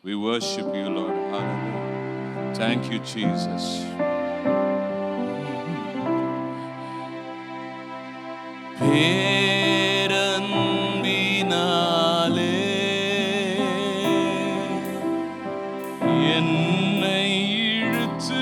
We worship you, Lord. Hallelujah. Thank you, Jesus. பேரன்பினாலே என்னை இழுத்து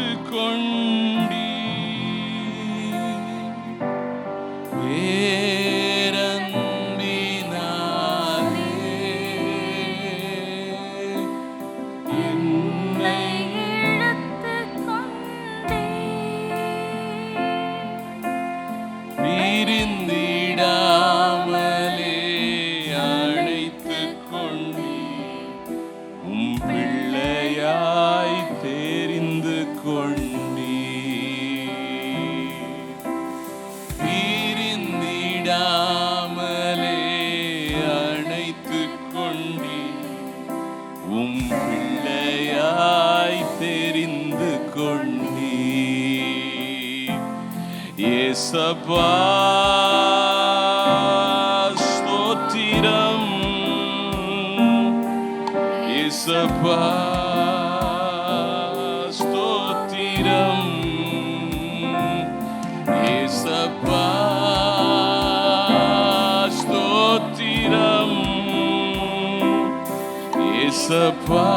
கொண்டீ, ஏசப்பா ஸ்தோத்திரம், ஏசப்பா ஸ்தோத்திரம், ஏசப்பா ஸ்தோத்திரம், ஏசப்பா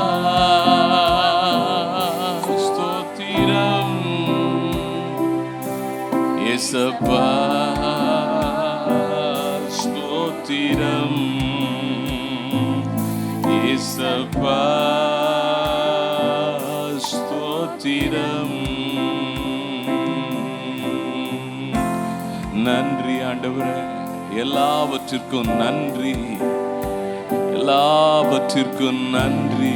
ஏசப்பா ஸ்தோத்திரம், ஏசப்பா ஸ்தோத்திரம். நன்றி ஆண்டவரே, எல்லாவற்றிற்கும் நன்றி, எல்லாவற்றிற்கும் நன்றி.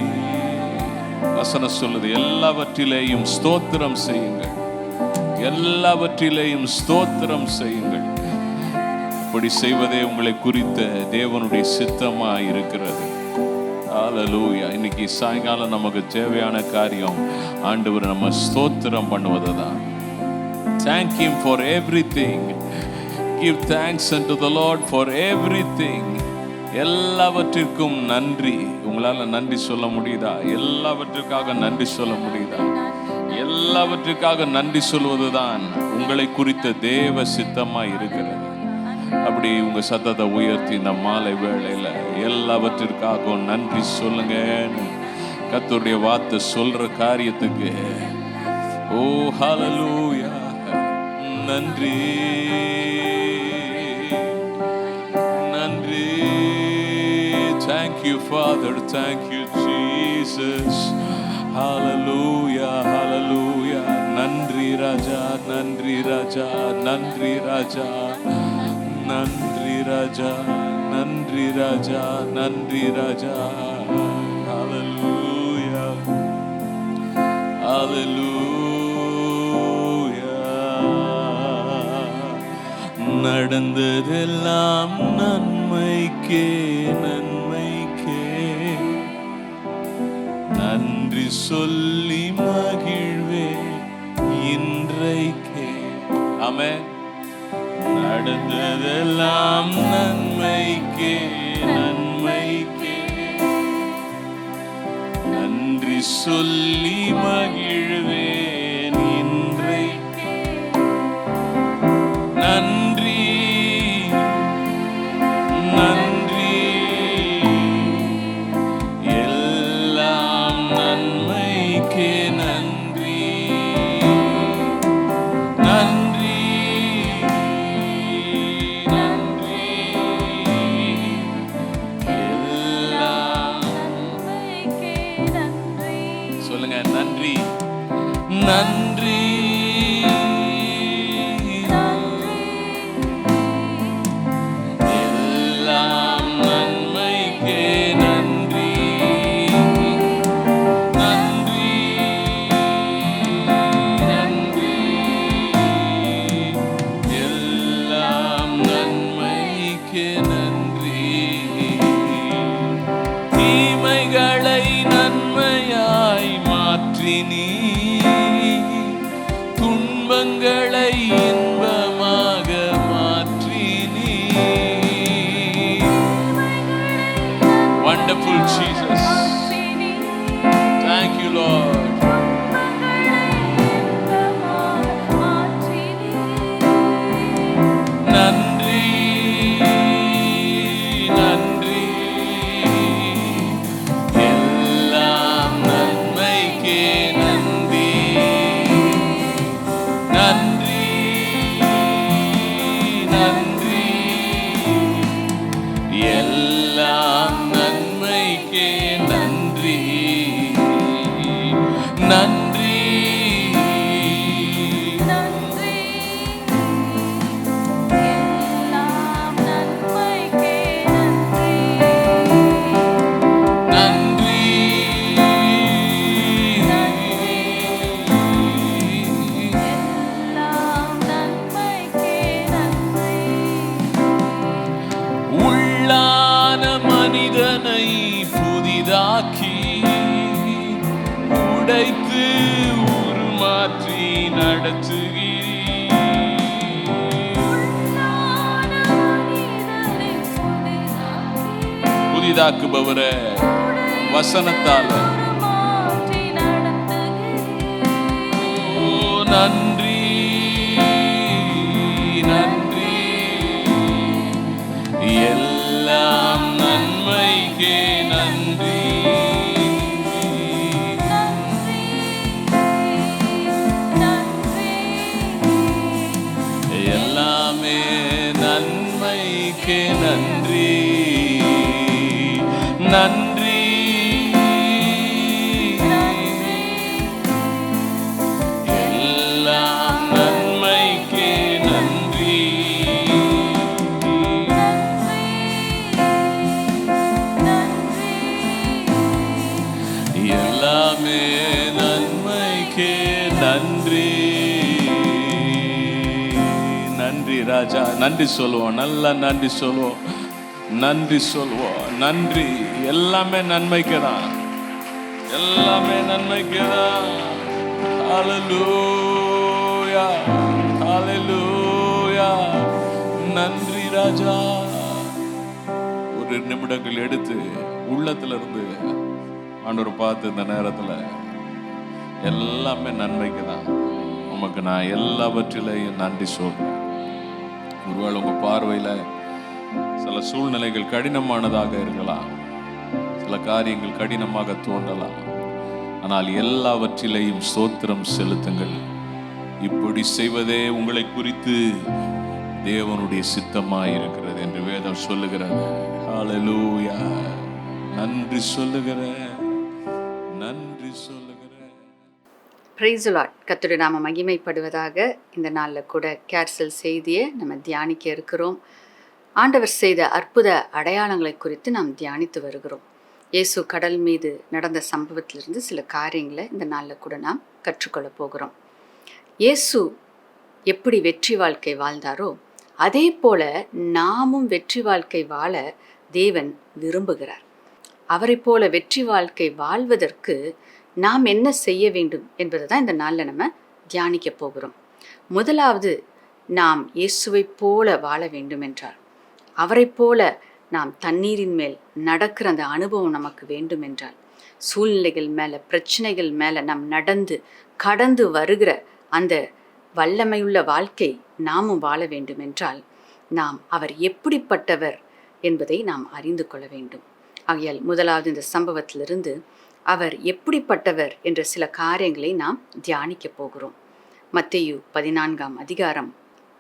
வசனம் சொல்லுது, எல்லாவற்றிலேயும் ஸ்தோத்திரம் செய்யுங்கள், எல்லாவற்றிலேயும் ஸ்தோத்திரம் செய்யுங்கள். இப்படி செய்வதே உங்களை குறித்த தேவனுடைய சித்தமாக இருக்கிறது. ஹல்லேலூயா. இன்னைக்கு சாயங்காலம் நமக்கு தேவையான காரியம் ஆண்டவர் நம்ம ஸ்தோத்திரம் பண்ணுவது தான். Thank him for everything. Give thanks unto the Lord for everything. எல்லாவற்றிற்கும் நன்றி. உங்களால் நன்றி சொல்ல முடியுதா? எல்லாவற்றிற்காக நன்றி சொல்ல முடியுதா? எல்லாவற்றுக்காக நன்றி சொல்வதுதான் உங்களை குறித்த தேவ சித்தமாய் இருக்கிறது. அப்படி உங்க சத்தத்தை உயர்த்தி இந்த மாலை வேளையில எல்லாவற்றிற்காகவும் நன்றி சொல்லுங்க. கர்த்தருடைய வார்த்தை சொல்ற காரியத்துக்கு ஓ ஹல்லேலூயா, நன்றி நன்றி. Thank you Father, thank you Jesus. Hallelujah, hallelujah. நன்றி ராஜா, நன்றி ராஜா, நன்றி ராஜா, நன்றி ராஜா, நன்றி ராஜா, நன்றி ராஜா. Hallelujah, hallelujah. நடந்ததெல்லாம் நன்மைக்கே, நன்மைக்கே. நன்றி சொல்லி மகிழ்வே இன்றைக்கே. ஆமென். நடந்ததெல்லாம் நன்மைக்கே, நன்மைக்கே. நன்றி சொல்லி மகிழ்வேன் இன்றைக்கே. நன்றி நன்றி, எல்லாம் நன்மைக்கே நன்றி. நன்றி நன்றி, எல்லாம் நன்மைக்கே நன்றி. சொல்லுங்க, நன்றி நன்றி. துன்பங்களை இன்பமாக மாற்றினீ. Wonderful Jesus. நன்றி மனிதனை புதிதாக்கி உடைத்து உருமாற்றி நடத்துகிறீர். புதிதாக்குபவரே, வசனத்தால நன்றி நன்றி, எல்லாம் நன்மைக்கே நன்றி. எல்லாமே நன்மைக்கே நன்றி. நன்றி எல்லாம் நன்மைக்கே நன்றி. எல்லாமே நன்மைக்கே நன்றி. நன்றி ராஜா, நன்றி சொல்லுவோம், நல்லா நன்றி சொல்லுவோம், நன்றி சொல்லுவோம். நன்றி, எல்லாமே நன்மைக்கு தான், எல்லாமே நன்மைக்கு தான். ஹல்லேலூயா ஹல்லேலூயா. நன்றி ராஜா. ஒரு நிமிடங்கள் எடுத்து உள்ளத்துல இருந்து ஆண்டவரை பார்த்து இந்த நேரத்துல எல்லாமே நன்மைக்கு தான், உமக்கு நான் எல்லாவற்றிலையும் நன்றி சொல்றேன். ஒருவேளை உங்க பார்வையில சில சூழ்நிலைகள் கடினமானதாக இருக்கலாம், சில காரியங்கள் கடினமாக தோன்றலாம். ஆனால் எல்லாவற்றிலையும் ஸ்தோத்திரம் செலுத்துங்கள். இப்படி செய்வதே உங்களை குறித்து தேவனுடைய சித்தமாய் இருக்கிறது என்று வேதம் சொல்லுகிறது. ஹல்லேலூயா. நன்றி சொல்லுகிறேன், நன்றி சொல்லுகிறேன். Praise the Lord. கர்த்தருடைய நாம மகிமைப்படுவதாக. இந்த நாளில் கூட கேர்சல் செய்தியை நம்ம தியானிக்க இருக்கிறோம். ஆண்டவர் செய்த அற்புத அடையாளங்களை குறித்து நாம் தியானித்து வருகிறோம். இயேசு கடல் மீது நடந்த சம்பவத்திலிருந்து சில காரியங்களை இந்த நாளில் கூட நாம் கற்றுக்கொள்ள போகிறோம். இயேசு எப்படி வெற்றி வாழ்க்கை வாழ்ந்தாரோ அதே போல நாமும் வெற்றி வாழ்க்கை வாழ தேவன் விரும்புகிறார். அவரை போல வெற்றி வாழ்க்கை வாழ்வதற்கு நாம் என்ன செய்ய வேண்டும் என்பதை தான் இந்த நாளில் நம்ம தியானிக்க போகிறோம். முதலாவது, நாம் இயேசுவை போல வாழ வேண்டும் என்றார், அவரை போல நாம் தண்ணீரின் மேல் நடக்கிற அந்த அனுபவம் நமக்கு வேண்டும் என்றால், சூழ்நிலைகள் மேலே, பிரச்சனைகள் மேலே நாம் நடந்து கடந்து வருகிற அந்த வல்லமையுள்ள வாழ்க்கை நாமும் வாழ வேண்டும் என்றால், நாம் அவர் எப்படிப்பட்டவர் என்பதை நாம் அறிந்து கொள்ள வேண்டும். ஆகையால் முதலாவது இந்த சம்பவத்திலிருந்து அவர் எப்படிப்பட்டவர் என்ற சில காரியங்களை நாம் தியானிக்க போகிறோம். மத்தேயு 14ஆம் அதிகாரம்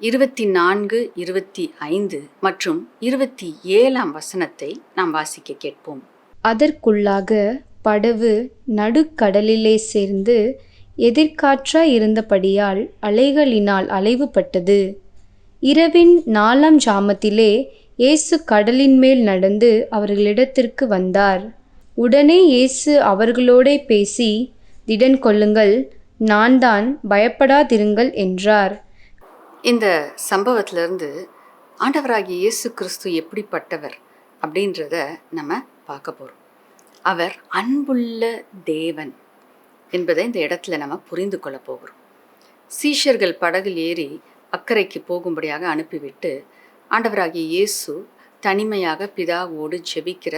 24, 25 மற்றும் 27ஆம் வசனத்தை நாம் வாசிக்க கேட்போம். அதற்குள்ளாக படவு நடுக்கடலிலே சேர்ந்து எதிர்காற்றாய் இருந்தபடியால் அலைகளினால் அலைவுபட்டது. இரவின் 4ஆம் ஜாமத்திலே இயேசு கடலின் மேல் நடந்து அவர்களிடத்திற்கு வந்தார். உடனே இயேசு அவர்களோடே பேசி, திடன் கொள்ளுங்கள், நான் தான், பயப்படாதிருங்கள் என்றார். இந்த சம்பவத்திலிருந்து ஆண்டவராகிய இயேசு கிறிஸ்து எப்படிப்பட்டவர் அப்படின்றத நம்ம பார்க்க போகிறோம். அவர் அன்புள்ள தேவன் என்பதை இந்த இடத்துல நம்ம புரிந்து கொள்ள போகிறோம். சீஷர்கள் படகில் ஏறி அக்கறைக்கு போகும்படியாக அனுப்பிவிட்டு ஆண்டவராகிய இயேசு தனிமையாக பிதாவோடு ஜெபிக்கிற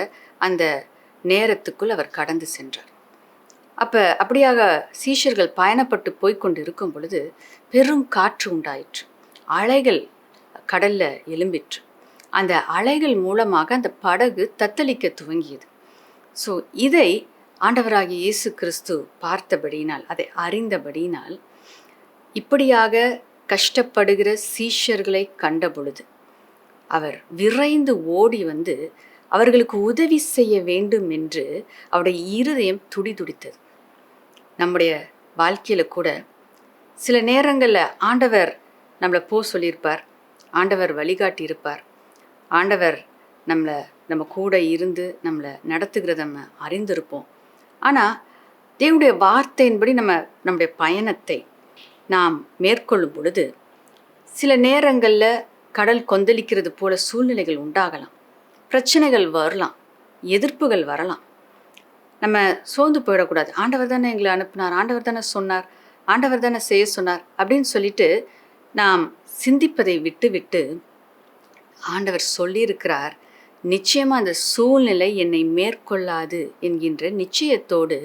அந்த நேரத்துக்குள் அவர் கடந்து சென்றார். அப்படியாக சீஷர்கள் பயணப்பட்டு போய்கொண்டு இருக்கும் பொழுது பெரும் காற்று உண்டாயிற்று. அலைகள் கடல்ல எழும்பிற்று. அந்த அலைகள் மூலமாக அந்த படகு தத்தளிக்க துவங்கியது. ஸோ இதை ஆண்டவராகிய இயேசு கிறிஸ்து பார்த்தபடியினால், அதை அறிந்தபடியினால், இப்படியாக கஷ்டப்படுகிற சீஷர்களை கண்ட பொழுது அவர் விரைந்து ஓடி வந்து அவர்களுக்கு உதவி செய்ய வேண்டும் என்று அவருடைய இருதயம் துடிதுடித்தது. நம்முடைய வாழ்க்கையில் கூட சில நேரங்களில் ஆண்டவர் நம்மளை சொல்லியிருப்பார், ஆண்டவர் வழிகாட்டி இருப்பார், ஆண்டவர் நம்ம கூட இருந்து நம்மளை நடத்துகிறத நம்ம அறிந்திருப்போம். ஆனால் தேவனுடைய வார்த்தையின்படி நம்முடைய பயணத்தை நாம் மேற்கொள்ளும் பொழுது சில நேரங்களில் கடல் கொந்தளிக்கிறது போல சூழ்நிலைகள் உண்டாகலாம், பிரச்சனைகள் வரலாம், எதிர்ப்புகள் வரலாம். நம்ம சோர்ந்து போயிடக்கூடாது. ஆண்டவர் தானே எங்களை அனுப்பினார், ஆண்டவர் தானே சொன்னார், ஆண்டவர் தானே செய்ய சொன்னார் அப்படின்னு சொல்லிட்டு நாம் சிந்திப்பதை விட்டு ஆண்டவர் சொல்லியிருக்கிறார், நிச்சயமாக அந்த சூழ்நிலை என்னை மேற்கொள்ளாது என்கின்ற நிச்சயத்தோடு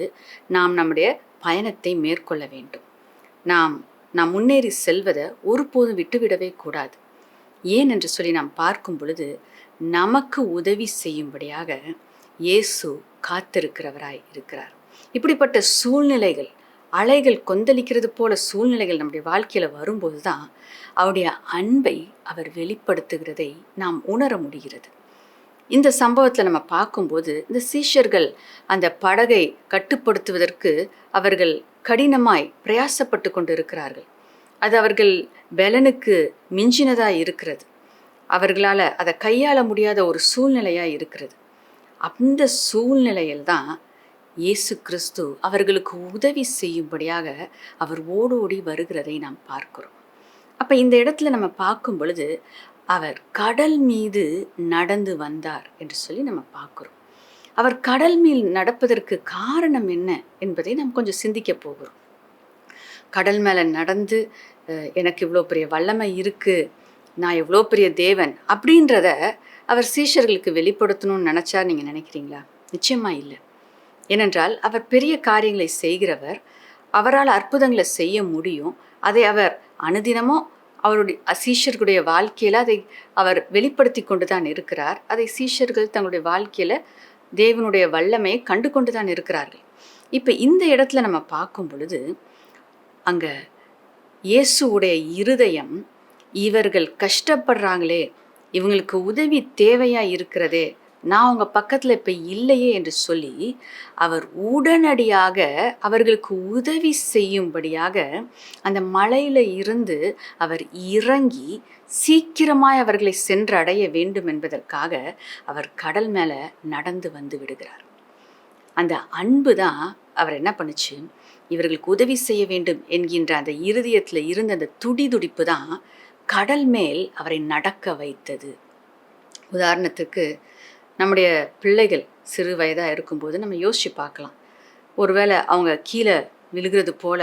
நாம் நம்முடைய பயணத்தை மேற்கொள்ள வேண்டும். நாம் முன்னேறி செல்வதை ஒருபோதும் விட்டுவிடவே கூடாது. ஏன் என்று சொல்லி நாம் பார்க்கும் பொழுது நமக்கு உதவி செய்யும்படியாக இயேசு காத்திருக்கிறவராய் இருக்கிறார். இப்படிப்பட்ட சூழ்நிலைகள், அலைகள் கொந்தளிக்கிறது போல சூழ்நிலைகள் நம்முடைய வாழ்க்கையில் வரும்போது தான் அவருடைய அன்பை அவர் வெளிப்படுத்துகிறதை நாம் உணர முடிகிறது. இந்த சம்பவத்தில் நம்ம பார்க்கும்போது இந்த சீஷர்கள் அந்த படகை கட்டுப்படுத்துவதற்கு அவர்கள் கடினமாய் பிரயாசப்பட்டு கொண்டு இருக்கிறார்கள். அது அவர்கள் பலனுக்கு மிஞ்சினதாக இருக்கிறது. அவர்களால் அதை கையாள முடியாத ஒரு சூழ்நிலையாக இருக்கிறது. அந்த சூழ்நிலையில் தான் இயேசு கிறிஸ்து அவர்களுக்கு உதவி செய்யும்படியாக அவர் ஓடோடி வருகிறதை நாம் பார்க்கிறோம். அப்போ இந்த இடத்துல நம்ம பார்க்கும் பொழுது அவர் கடல் மீது நடந்து வந்தார் என்று சொல்லி நம்ம பார்க்குறோம். அவர் கடல் மீது நடப்பதற்கு காரணம் என்ன என்பதை நாம் கொஞ்சம் சிந்திக்க போகிறோம். கடல் மேலே நடந்து எனக்கு இவ்வளோ பெரிய வல்லமை இருக்குது, நான் எவ்வளோ பெரிய தேவன் அப்படின்றத அவர் சீஷர்களுக்கு வெளிப்படுத்தணும்னு நினச்சா நீங்கள் நினைக்கிறீங்களா? நிச்சயமாக இல்லை. ஏனென்றால் அவர் பெரிய காரியங்களை செய்கிறவர், அவரால் அற்புதங்களை செய்ய முடியும். அதை அவர் அனுதினமும் அவருடைய சீஷர்களுடைய வாழ்க்கையில் அதை அவர் வெளிப்படுத்தி கொண்டு தான் இருக்கிறார். அதை சீஷர்கள் தங்களுடைய வாழ்க்கையில் தேவனுடைய வல்லமையை கண்டு கொண்டு தான் இருக்கிறார்கள். இப்போ இந்த இடத்துல நம்ம பார்க்கும் பொழுது அங்கே இயேசுவுடைய இருதயம், இவர்கள் கஷ்டப்படுறாங்களே, இவங்களுக்கு உதவி தேவையாக இருக்கிறதே, நான் அவங்க பக்கத்தில் இப்போ இல்லையே என்று சொல்லி அவர் உடனடியாக அவர்களுக்கு உதவி செய்யும்படியாக அந்த மலையில் இருந்து அவர் இறங்கி சீக்கிரமாய் அவர்களை சென்றடைய வேண்டும் என்பதற்காக அவர் கடல் மேலே நடந்து வந்து விடுகிறார். அந்த அன்பு தான் அவர் என்ன பண்ணுச்சு, இவர்களுக்கு உதவி செய்ய வேண்டும் என்கின்ற அந்த இருதயத்தில் இருந்த அந்த துடிதுடிப்பு தான் கடல் மேல் அவரை நடக்க வைத்தது. உதாரணத்துக்கு நம்முடைய பிள்ளைகள் சிறு வயதாக இருக்கும்போது நம்ம யோசித்து பார்க்கலாம். ஒருவேளை அவங்க கீழே விழுகிறது போல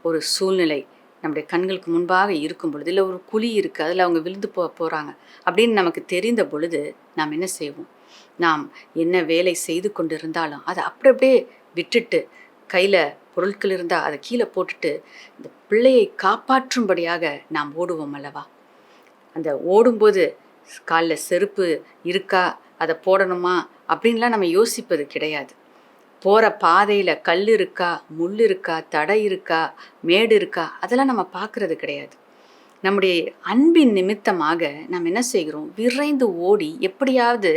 ஒரு சூழ்நிலை நம்முடைய கண்களுக்கு முன்பாக இருக்கும் பொழுது, இல்லை ஒரு குழி இருக்குது அதில் அவங்க விழுந்து போகிறாங்க அப்படின்னு நமக்கு தெரிந்த பொழுது நாம் என்ன செய்வோம்? நாம் என்ன வேலை செய்து கொண்டு இருந்தாலும் அதை அப்படியே விட்டுட்டு, கையில் பொருட்கள் இருந்தால் அதை கீழே போட்டுட்டு இந்த பிள்ளையை காப்பாற்றும்படியாக நாம் ஓடுவோம் அல்லவா? அந்த ஓடும்போது காலில் செருப்பு இருக்கா, அதை போடணுமா அப்படின்லாம் நம்ம யோசிப்பது கிடையாது. போகிற பாதையில் கல் இருக்கா, முள் இருக்கா, தடை இருக்கா, மேடு இருக்கா, அதெல்லாம் நம்ம பார்க்குறது கிடையாது. நம்முடைய அன்பின் நிமித்தமாக நாம் என்ன செய்கிறோம்? விரைந்து ஓடி எப்படியாவது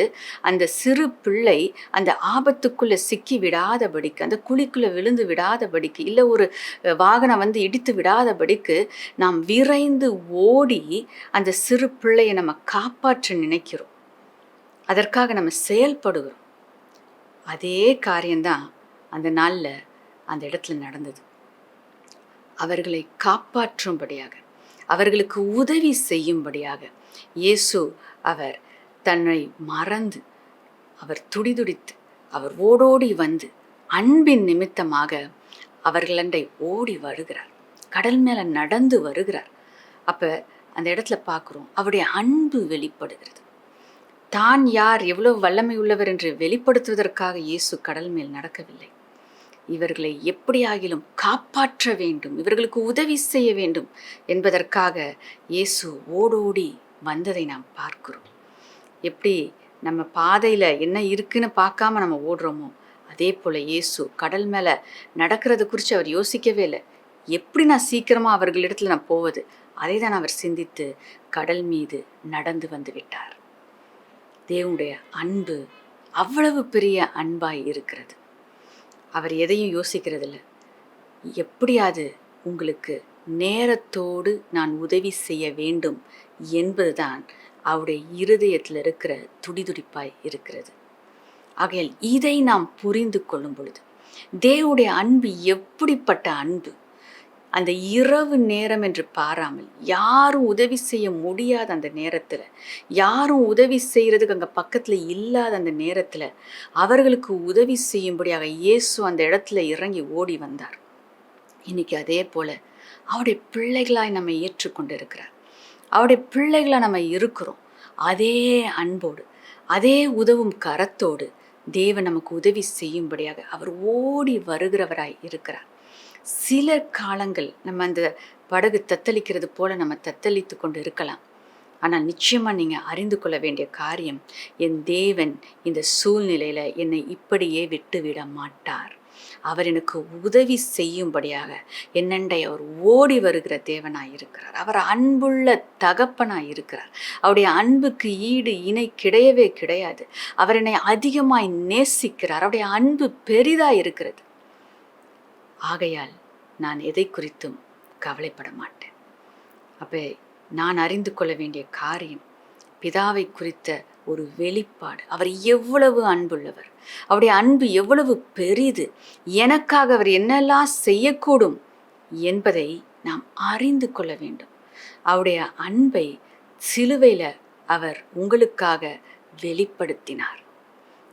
அந்த சிறு பிள்ளை அந்த ஆபத்துக்குள்ளே சிக்கி விடாதபடிக்கு, அந்த குழிக்குள்ளே விழுந்து விடாதபடிக்கு, இல்லை ஒரு வாகனம் வந்து இடித்து விடாதபடிக்கு நாம் விரைந்து ஓடி அந்த சிறு பிள்ளையை நம்ம காப்பாற்ற நினைக்கிறோம். அதற்காக நம்ம செயல்படுகிறோம். அதே காரியம்தான் அந்த நாளில் அந்த இடத்துல நடந்தது. அவர்களை காப்பாற்றும்படியாக, அவர்களுக்கு உதவி செய்யும்படியாக இயேசு அவர் தன்னை மறந்து, அவர் துடிதுடித்து, அவர் ஓடோடி வந்து அன்பின் நிமித்தமாக அவர்களண்டை ஓடி வருகிறார், கடல் மேலே நடந்து வருகிறார். அப்போ அந்த இடத்துல பார்க்குறோம், அவருடைய அன்பு வெளிப்படுகிறது. தான் யார், எவ்வளவு வல்லமை உள்ளவர் என்று வெளிப்படுத்துவதற்காக இயேசு கடல் மேல் நடக்கவில்லை. இவர்களை எப்படியாகிலும் காப்பாற்ற வேண்டும், இவர்களுக்கு உதவி செய்ய வேண்டும் என்பதற்காக இயேசு ஓடோடி வந்ததை நாம் பார்க்கிறோம். எப்படி நம்ம பாதையில் என்ன இருக்குன்னு பார்க்காம நம்ம ஓடுறோமோ, அதே போல் இயேசு கடல் மேலே நடக்கிறது குறித்து அவர் யோசிக்கவே இல்லை. எப்படி நான் சீக்கிரமாக அவர்களிடத்தில் நான் போவது, அதை தான் அவர் சிந்தித்து கடல் மீது நடந்து வந்து விட்டார். தேவனுடைய அன்பு அவ்வளவு பெரிய அன்பாய் இருக்கிறது. அவர் எதையும் யோசிக்கிறதில்ல. எப்படியாவது உங்களுக்கு நேரத்தோடு நான் உதவி செய்ய வேண்டும் என்பதுதான் அவருடைய இருதயத்தில் இருக்கிற துடிதுடிப்பாய் இருக்கிறது. ஆகையால் இதை நாம் புரிந்து கொள்ளும் பொழுது தேவனுடைய அன்பு எப்படிப்பட்ட அன்பு, அந்த இரவு நேரம் என்று பாராமல் யாரும் உதவி செய்ய முடியாத அந்த நேரத்தில், யாரும் உதவி செய்கிறதுக்கு அங்கே பக்கத்தில் இல்லாத அந்த நேரத்தில் அவர்களுக்கு உதவி செய்யும்படியாக இயேசு அந்த இடத்துல இறங்கி ஓடி வந்தார். இன்னைக்கு அதே போல் அவருடைய பிள்ளைகளாய் நம்ம ஏற்றுக்கொண்டு இருக்கிறார். அவருடைய பிள்ளைகளாக நம்ம இருக்கிறோம். அதே அன்போடு, அதே உதவும் கரத்தோடு தேவன் நமக்கு உதவி செய்யும்படியாக அவர் ஓடி வருகிறவராய் இருக்கிறார். சில காலங்கள் நம்ம அந்த படகு தத்தளிக்கிறது போல நம்ம தத்தளித்து கொண்டு இருக்கலாம். ஆனால் நிச்சயமாக நீங்கள் அறிந்து கொள்ள வேண்டிய காரியம், என் தேவன் இந்த சூழ்நிலையில் என்னை இப்படியே விட்டுவிட மாட்டார். அவர் எனக்கு உதவி செய்யும்படியாக என்னண்டை அவர் ஓடி வருகிற தேவனாய் இருக்கிறார். அவர் அன்புள்ள தகப்பனாய் இருக்கிறார். அவருடைய அன்புக்கு ஈடு இணை கிடையவே கிடையாது. அவர் என்னை அதிகமாய் நேசிக்கிறார். அவருடைய அன்பு பெரிதாய் இருக்கிறது. ஆகையால் நான் எதை குறித்தும் கவலைப்பட மாட்டேன். அப்போ நான் அறிந்து கொள்ள வேண்டிய காரியம், பிதாவை குறித்த ஒரு வெளிப்பாடு. அவர் எவ்வளவு அன்புள்ளவர், அவருடைய அன்பு எவ்வளவு பெரிது, எனக்காக அவர் என்னெல்லாம் செய்யக்கூடும் என்பதை நாம் அறிந்து கொள்ள வேண்டும். அவருடைய அன்பை சிலுவையில் அவர் உங்களுக்காக வெளிப்படுத்தினார்.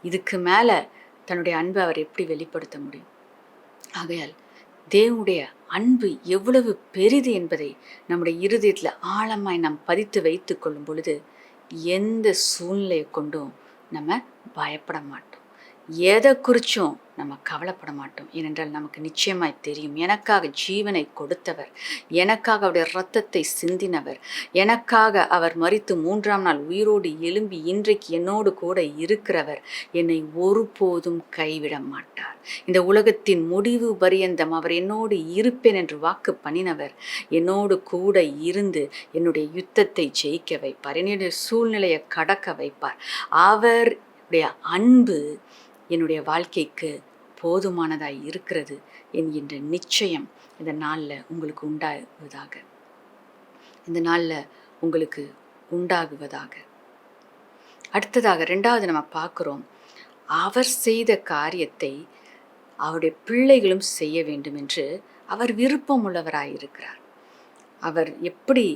இதுக்கு மேலே தன்னுடைய அன்பை அவர் எப்படி வெளிப்படுத்த முடியும்? ஆகையால் தேவனுடைய அன்பு எவ்வளவு பெரிது என்பதை நம்முடைய இருதயத்தில் ஆழமாய் நாம் பதித்து வைத்து கொள்ளும் பொழுது எந்த சூழ்நிலையை கொண்டும் நம்ம பயப்பட மாட்டோம். எதை குறித்தும் நம்ம கவலைப்பட மாட்டோம். ஏனென்றால் நமக்கு நிச்சயமாய் தெரியும், எனக்காக ஜீவனை கொடுத்தவர், எனக்காக அவருடைய இரத்தத்தை சிந்தினவர், எனக்காக அவர் மரித்து 3ஆம் நாள் உயிரோடு எழும்பி இன்றைக்கு என்னோடு கூட இருக்கிறவர் என்னை ஒருபோதும் கைவிட மாட்டார். இந்த உலகத்தின் முடிவு பரியந்தம் அவர் என்னோடு இருப்பேன் என்று வாக்கு பண்ணினவர் என்னோடு கூட இருந்து என்னுடைய யுத்தத்தை ஜெயிக்க வைப்பார், என்னுடைய சூழ்நிலையை கடக்க வைப்பார். அவருடைய அன்பு என்னுடைய வாழ்க்கைக்கு போதுமானதாய் இருக்கிறது என்கின்ற நிச்சயம் இந்த நாளில் உங்களுக்கு உண்டாகுவதாக. இந்த நாளில் உங்களுக்கு உண்டாகுவதாக. அடுத்ததாக 2வது நம்ம பார்க்குறோம், அவர் செய்த காரியத்தை அவருடைய பிள்ளைகளும் செய்ய வேண்டும் என்று அவர் விருப்பம் உள்ளவராயிருக்கிறார். அவர் எப்படி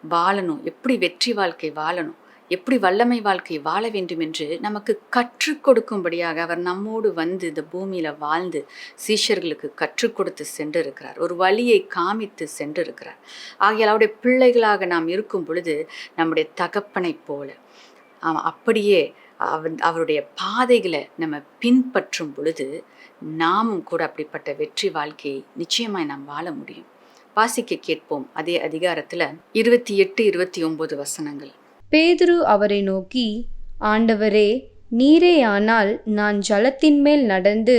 வாழணும், எப்படி வெற்றி வாழ்க்கை வாழணும், எப்படி வல்லமை வாழ்க்கை வாழ வேண்டும் என்று நமக்கு கற்றுக் கொடுக்கும்படியாக அவர் நம்மோடு வந்து இந்த பூமியில் வாழ்ந்து சீஷர்களுக்கு கற்றுக் கொடுத்து சென்று இருக்கிறார். ஒரு வழியை காமித்து சென்று இருக்கிறார். ஆகையால் அவருடைய பிள்ளைகளாக நாம் இருக்கும் பொழுது நம்முடைய தகப்பனை போல அப்படியே அவருடைய பாதைகளை நம்ம பின்பற்றும் பொழுது நாமும் கூட அப்படிப்பட்ட வெற்றி வாழ்க்கையை நிச்சயமாய் நாம் வாழ முடியும். வாசிக்க கேட்போம் அதே அதிகாரத்தில் 28, 29 வசனங்கள். பேதுரு அவரை நோக்கி, ஆண்டவரே, நீரேயானால் நான் ஜலத்தின் மேல் நடந்து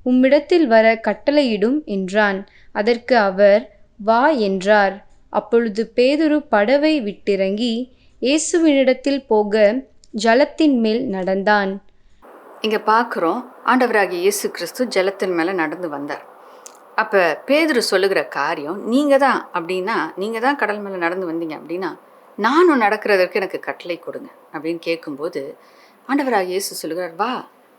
உம்மிடத்தில் வர கட்டளையிடும் என்றான். அதற்கு அவர், வா என்றார். அப்பொழுது பேதுரு படவை விட்டிறங்கி இயேசுவினிடத்தில் போக ஜலத்தின் மேல் நடந்தான். இங்கே பார்க்குறோம், ஆண்டவராகிய இயேசு கிறிஸ்து ஜலத்தின் மேலே நடந்து வந்தார். அப்போ பேதுரு சொல்லுகிற காரியம், நீங்கள் தான் அப்படின்னா, நீங்கள் தான் கடல் மேலே நடந்து வந்தீங்க அப்படின்னா நானும் நடக்கிறதற்கு எனக்கு கட்டளை கொடுங்க அப்படின்னு கேட்கும்போது ஆண்டவராகிய இயேசு சொல்லுகிறார், வா,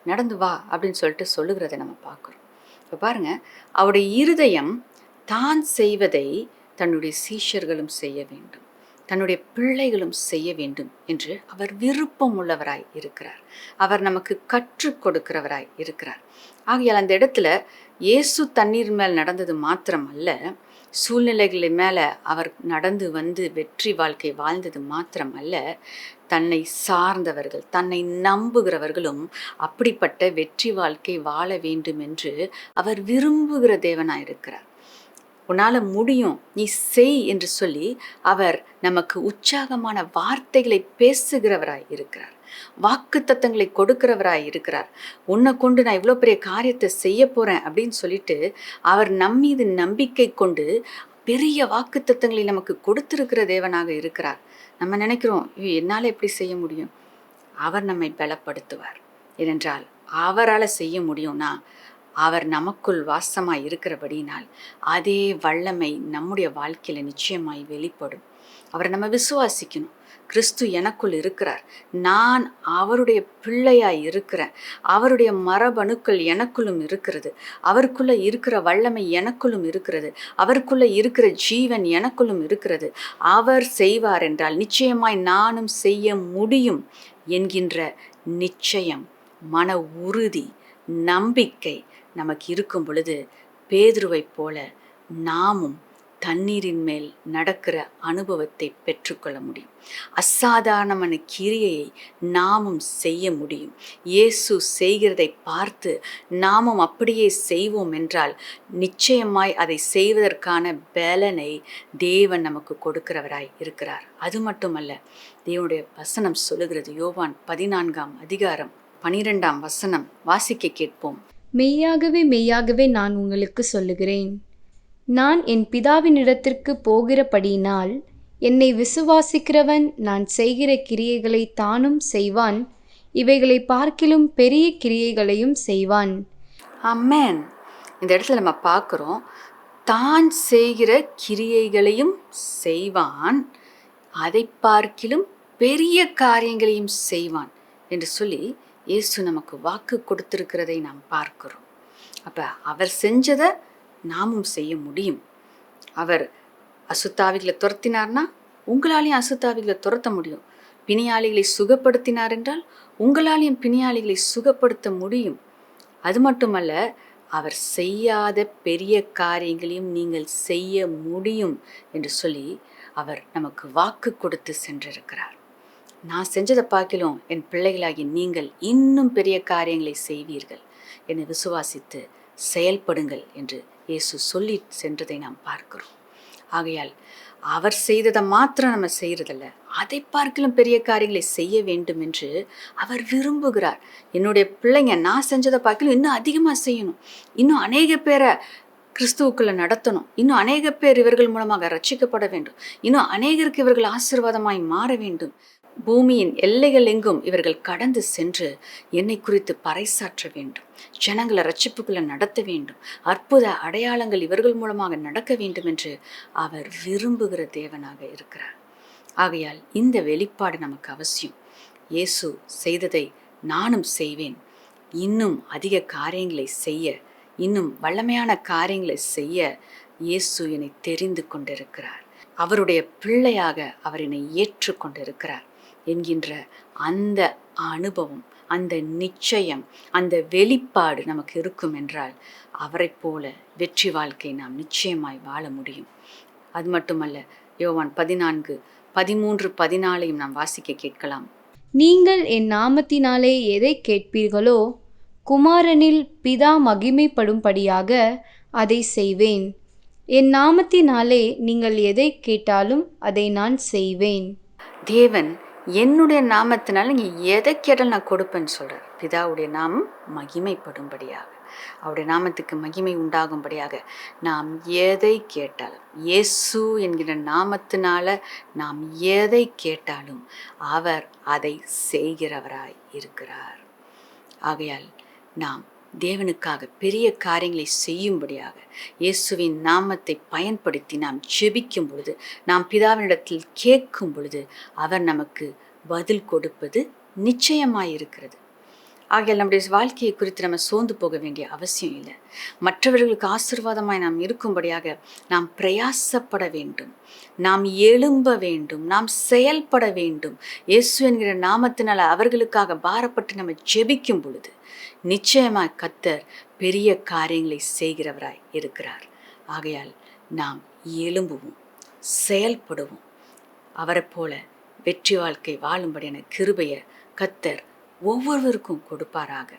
நடந்து வா அப்படின்னு சொல்லிட்டு சொல்லுகிறதை நம்ம பார்க்குறோம். இப்போ பாருங்கள், அவருடைய இருதயம் தான் செய்வதை தன்னுடைய சீஷர்களும் செய்ய வேண்டும், தன்னுடைய பிள்ளைகளும் செய்ய வேண்டும் என்று அவர் விருப்பம் உள்ளவராய் இருக்கிறார். அவர் நமக்கு கற்றுக் கொடுக்கிறவராய் இருக்கிறார். ஆகையால் அந்த இடத்துல இயேசு தண்ணீர் மேல் நடந்தது மாத்திரமல்ல, சூழ்நிலைகளின் மேலே அவர் நடந்து வந்து வெற்றி வாழ்க்கை வாழ்ந்தது மாத்திரமல்ல, தன்னை சார்ந்தவர்கள், தன்னை நம்புகிறவர்களும் அப்படிப்பட்ட வெற்றி வாழ்க்கை வாழ வேண்டும் என்று அவர் விரும்புகிற தேவனாயிருக்கிறார். உன்னால் முடியும், நீ செய் என்று சொல்லி அவர் நமக்கு உற்சாகமான வார்த்தைகளை பேசுகிறவராய் இருக்கிறார், வாக்குத்தத்தங்களை கொடுக்கிறவராய் இருக்கிறார். உன்னை கொண்டு நான் இவ்வளோ பெரிய காரியத்தை செய்ய போகிறேன் அப்படின்னு சொல்லிட்டு அவர் நம்மீது நம்பிக்கை கொண்டு பெரிய வாக்குத்தத்தங்களை நமக்கு கொடுத்திருக்கிற தேவனாக இருக்கிறார். நம்ம நினைக்கிறோம், என்னால் எப்படி செய்ய முடியும்? அவர் நம்மை பலப்படுத்துவார். ஏனென்றால் அவரால் செய்ய முடியும்னா அவர் நமக்குள் வாசமாய் இருக்கிறபடியினால் அதே வல்லமை நம்முடைய வாழ்க்கையில் நிச்சயமாய் வெளிப்படும். அவரை நம்ம விசுவாசிக்கணும். கிறிஸ்து எனக்குள் இருக்கிறார், நான் அவருடைய பிள்ளையாய் இருக்கிறேன், அவருடைய மரபணுக்கள் எனக்குள்ளும் இருக்கிறது, அவருக்குள்ள இருக்கிற வல்லமை எனக்குள்ளும் இருக்கிறது, அவருக்குள்ள இருக்கிற ஜீவன் எனக்குள்ளும் இருக்கிறது. அவர் செய்வார் என்றால் நிச்சயமாய் நானும் செய்ய முடியும் என்கின்ற நிச்சயம், மன உறுதி, நம்பிக்கை நமக்கு இருக்கும் பொழுது பேதுருவைப் போல நாமும் தண்ணீரின் மேல் நடக்கிற அனுபவத்தை பெற்றுக்கொள்ள முடியும். அசாதாரணமான கிரியையை நாமும் செய்ய முடியும். இயேசு செய்கிறதை பார்த்து நாமும் அப்படியே செய்வோம் என்றால் நிச்சயமாய் அதை செய்வதற்கான பலனை தேவன் நமக்கு கொடுக்கிறவராய் இருக்கிறார். அது மட்டுமல்ல, தேவனுடைய வசனம் சொல்லுகிறது, யோவான் 14:12 வாசிக்க கேட்போம். மெய்யாகவே மெய்யாகவே நான் உங்களுக்கு சொல்லுகிறேன், நான் என் பிதாவினிடத்திற்கு போகிறபடியினால் என்னை விசுவாசிக்கிறவன் நான் செய்கிற கிரியைகளை தானும் செய்வான், இவைகளை பார்க்கிலும் பெரிய கிரியைகளையும் செய்வான். ஆமென். இந்த இடத்துல நம்ம பார்க்குறோம், தான் செய்கிற கிரியைகளையும் செய்வான், அதை பார்க்கிலும் பெரிய காரியங்களையும் செய்வான் என்று சொல்லி இயேசு நமக்கு வாக்கு கொடுத்திருக்கிறதை நாம் பார்க்கிறோம். அப்போ அவர் செஞ்சதை நாமும் செய்ய முடியும். அவர் அசுத்தாவிகளை துரத்தினார்னா உங்களாலையும் அசுத்தாவிகளை துரத்த முடியும். பிணியாளிகளை சுகப்படுத்தினார் என்றால் உங்களாலையும் பிணியாளிகளை சுகப்படுத்த முடியும். அது மட்டுமல்ல, அவர் செய்யாத பெரிய காரியங்களையும் நீங்கள் செய்ய முடியும் என்று சொல்லி அவர் நமக்கு வாக்கு கொடுத்து சென்றிருக்கிறார். நான் செஞ்சதை பார்க்கிலும் என் பிள்ளைகளாகி நீங்கள் இன்னும் பெரிய காரியங்களை செய்வீர்கள், என்னை விசுவாசித்து செயல்படுங்கள் என்று இயேசு சொல்லி சென்றதை நாம் பார்க்கிறோம். ஆகையால் அவர் செய்ததை மாத்திரம் நம்ம செய்யறதில்ல, அதை பார்க்கிலும் பெரிய காரியங்களை செய்ய வேண்டும் என்று அவர் விரும்புகிறார். என்னுடைய பிள்ளைங்க நான் செஞ்சதை பார்க்கிலும் இன்னும் அதிகமாக செய்யணும், இன்னும் அநேக பேரை கிறிஸ்துவுக்குள்ள நடத்தணும், இன்னும் அநேக பேர் இவர்கள் மூலமாக ரட்சிக்கப்பட வேண்டும், இன்னும் அநேகருக்கு இவர்கள் ஆசீர்வாதமாய் மாற வேண்டும். பூமியின் எல்லைகள் எங்கும் இவர்கள் கடந்து சென்று என்னை குறித்து பறைசாற்ற வேண்டும், ஜனங்களை ரட்சிப்புக்குள்ள நடத்த வேண்டும், அற்புத அடையாளங்கள் இவர்கள் மூலமாக நடக்க வேண்டும் என்று அவர் விரும்புகிற தேவனாக இருக்கிறார். ஆகையால் இந்த வெளிப்பாடு நமக்கு அவசியம். இயேசு செய்ததை நானும் செய்வேன், இன்னும் அதிக காரியங்களை செய்ய, இன்னும் வல்லமையான காரியங்களை செய்ய இயேசு என்னை தெரிந்து கொண்டிருக்கிறார், அவருடைய பிள்ளையாக அவர் என்னை ஏற்றுக்கொண்டிருக்கிறார் என்கின்ற அந்த அனுபவம், அந்த நிச்சயம், அந்த வெளிப்பாடு நமக்கு இருக்கும் என்றால் அவரை போல வெற்றி வாழ்க்கை நாம் நிச்சயமாய் வாழ முடியும். அது மட்டுமல்ல, யோவான் 14:13-14 நாம் வாசிக்க கேட்கலாம். நீங்கள் என் நாமத்தினாலே எதை கேட்பீர்களோ குமாரனில் பிதா மகிமைப்படும்படியாக அதை செய்வேன். என் நாமத்தினாலே நீங்கள் எதை கேட்டாலும் அதை நான் செய்வேன். தேவன் என்னுடைய நாமத்தினால நீங்கள் எதை கேட்டாலும் நான் கொடுப்பேன்னு சொல்கிறார். பிதாவுடைய நாமம் மகிமைப்படும்படியாக, அவருடைய நாமத்துக்கு மகிமை உண்டாகும்படியாக நாம் எதை கேட்டாலும், இயேசு என்கிற நாமத்தினால நாம் எதை கேட்டாலும் அவர் அதை செய்கிறவராய் இருக்கிறார். ஆகையால் நாம் தேவனுக்காக பெரிய காரியங்களை செய்யும்படியாக இயேசுவின் நாமத்தை பயன்படுத்தி நாம் ஜெபிக்கும் பொழுது, நாம் பிதாவினிடத்தில் கேட்கும் பொழுது அவர் நமக்கு பதில் கொடுப்பது நிச்சயமாயிருக்கிறது. ஆகையால் நம்முடைய வாழ்க்கையை குறித்து நம்ம சோர்ந்து போக வேண்டிய அவசியம் இல்லை. மற்றவர்களுக்கு ஆசீர்வாதமாய் நாம் இருக்கும்படியாக நாம் பிரயாசப்பட வேண்டும், நாம் எழும்ப வேண்டும், நாம் செயல்பட வேண்டும். இயேசு என்கிற நாமத்தினால் அவர்களுக்காக பாரப்பட்டு நம்ம ஜெபிக்கும் பொழுது நிச்சயமாய் கர்த்தர் பெரிய காரியங்களை செய்கிறவராய் இருக்கிறார். ஆகையால் நாம் எழும்புவோம், செயல்படுவோம், அவரை போல வெற்றி வாழ்க்கை வாழும்படியான கிருபையை கர்த்தர் ஒவ்வொருவருக்கும் கொடுப்பாராக.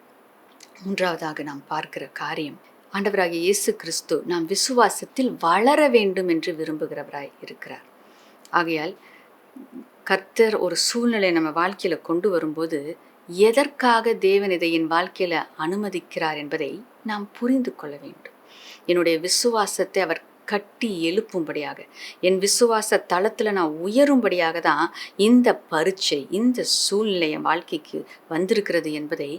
மூன்றாவதாக நாம் பார்க்கிற காரியம், ஆண்டவராகிய இயேசு கிறிஸ்து நாம் விசுவாசத்தில் வளர வேண்டும் என்று விரும்புகிறவராய் இருக்கிறார். ஆகையால் கர்த்தர் ஒரு சூழ்நிலை நம்ம வாழ்க்கையில் கொண்டு வரும்போது எதற்காக தேவன் இதை என் வாழ்க்கையில் அனுமதிக்கிறார் என்பதை நாம் புரிந்து கொள்ள வேண்டும். என்னுடைய விசுவாசத்தை அவர் கட்டி எழுப்பும்படியாக, என் விசுவாச தளத்தில் நான் உயரும்படியாக தான் இந்த பரீட்சை, இந்த சூழ்நிலை என் வாழ்க்கைக்கு வந்திருக்கிறது என்பதை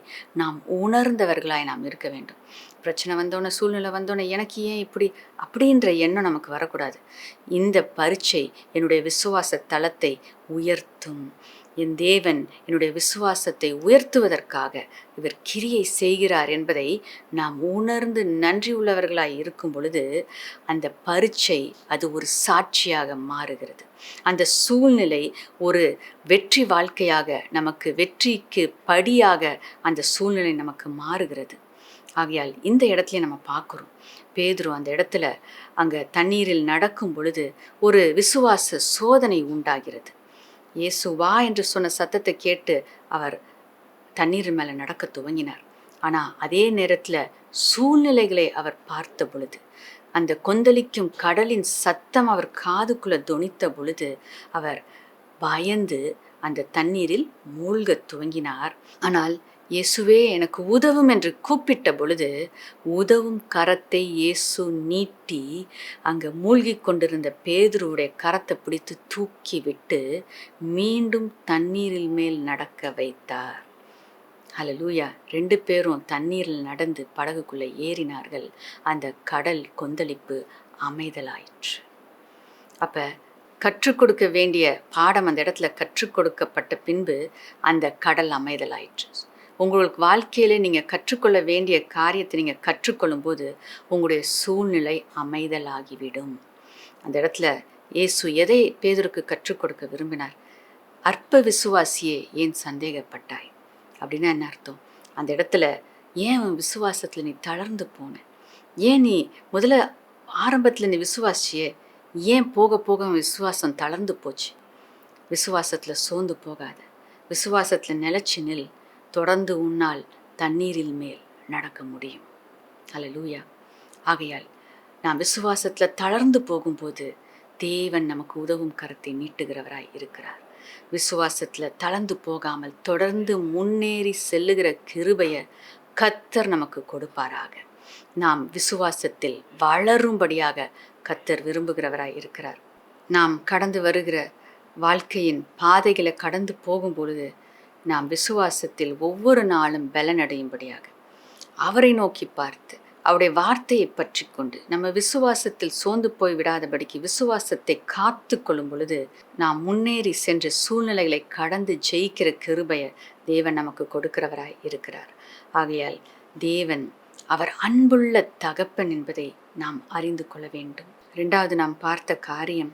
நாம் உணர்ந்தவர்களாய் நாம் இருக்க வேண்டும். பிரச்சனை வந்தோன்னே, சூழ்நிலை வந்தோன்னே, எனக்கு ஏன் இப்படி அப்படின்ற எண்ணம் நமக்கு வரக்கூடாது. இந்த பரீட்சை என்னுடைய விசுவாச தளத்தை உயர்த்தும். என் தேவன் என்னுடைய விசுவாசத்தை உயர்த்துவதற்காக இவர் கிரியை செய்கிறார் என்பதை நாம் உணர்ந்து நன்றி உள்ளவர்களாய் இருக்கும் பொழுது அந்த பரீட்சை அது ஒரு சாட்சியாக மாறுகிறது. அந்த சூழ்நிலை ஒரு வெற்றி வாழ்க்கையாக, நமக்கு வெற்றிக்கு படியாக அந்த சூழ்நிலை நமக்கு மாறுகிறது. ஆகையால் இந்த இடத்துல நம்ம பார்க்குறோம், பேதுரு அந்த இடத்துல அங்கே தண்ணீரில் நடக்கும் பொழுது ஒரு விசுவாச சோதனை உண்டாகிறது. இயேசு வா என்று சொன்ன சத்தத்தை கேட்டு அவர் தண்ணீர் மேலே நடக்க துவங்கினார். ஆனால் அதே நேரத்தில் சூழ்நிலைகளை அவர் பார்த்த பொழுது, அந்த கொந்தளிக்கும் கடலின் சத்தம் அவர் காதுக்குள்ளே தொனித்த பொழுது அவர் பயந்து அந்த தண்ணீரில் மூழ்க துவங்கினார். ஆனால் இயேசுவே எனக்கு உதவும் என்று கூப்பிட்ட பொழுது உதவும் கரத்தை இயேசு நீட்டி அங்கே மூழ்கி கொண்டிருந்த பேதுருவுடைய கரத்தை பிடித்து தூக்கி விட்டு மீண்டும் தண்ணீரில் மேல் நடக்க வைத்தார். ஹல்லேலூயா. 2 பேரும் தண்ணீரில் நடந்து படகுக்குள்ளே ஏறினார்கள். அந்த கடல் கொந்தளிப்பு அமைதலாயிற்று. அப்போ கற்றுக் கொடுக்க வேண்டிய பாடம் அந்த இடத்துல கற்றுக் கொடுக்கப்பட்ட பின்பு அந்த கடல் அமைதலாயிற்று. உங்களுக்கு வாழ்க்கையில் நீங்கள் கற்றுக்கொள்ள வேண்டிய காரியத்தை நீங்கள் கற்றுக்கொள்ளும் போது உங்களுடைய சூழ்நிலை அமைதலாகிவிடும். அந்த இடத்துல இயேசு எதை பேதுருக்கு கற்றுக் கொடுக்க விரும்பினார்? அற்ப விசுவாசியே ஏன் சந்தேகப்பட்டாய் அப்படின்னா என்ன அர்த்தம்? அந்த இடத்துல ஏன் உன் விசுவாசத்தில் நீ தளர்ந்து போன? ஏன் நீ முதல்ல ஆரம்பத்தில் நீ விசுவாசியே, ஏன் போக போக விசுவாசம் தளர்ந்து போச்சு? விசுவாசத்தில் சோர்ந்து போகாத, விசுவாசத்தில் நிலைச்சு நில். தொடர்ந்து உன்னால் தண்ணீரில் மேல் நடக்க முடியும். ஹல்லேலூயா. ஆகையால் நாம் விசுவாசத்தில் தளர்ந்து போகும்போது தேவன் நமக்கு உதவும் கரத்தை நீட்டுகிறவராய் இருக்கிறார். விசுவாசத்தில் தளர்ந்து போகாமல் தொடர்ந்து முன்னேறி செல்லுகிற கிருபையை கர்த்தர் நமக்கு கொடுப்பாராக. நாம் விசுவாசத்தில் வளரும்படியாக கர்த்தர் விரும்புகிறவராய் இருக்கிறார். நாம் கடந்து வருகிற வாழ்க்கையின் பாதைகளை கடந்து போகும் பொழுது நாம் விசுவாசத்தில் ஒவ்வொரு நாளும் பலனடையும்படியாக அவரை நோக்கி பார்த்து அவருடைய வார்த்தையை பற்றி கொண்டு நம்ம விசுவாசத்தில் சோர்ந்து போய் விடாதபடிக்கு விசுவாசத்தை காத்து கொள்ளும் பொழுது நாம் முன்னேறி சென்ற சூழ்நிலைகளை கடந்து ஜெயிக்கிற கிருபையை தேவன் நமக்கு கொடுக்கிறவராய் இருக்கிறார். ஆகையால் தேவன் அவர் அன்புள்ள தகப்பன் என்பதை நாம் அறிந்து கொள்ள வேண்டும். 2வது நாம் பார்த்த காரியம்,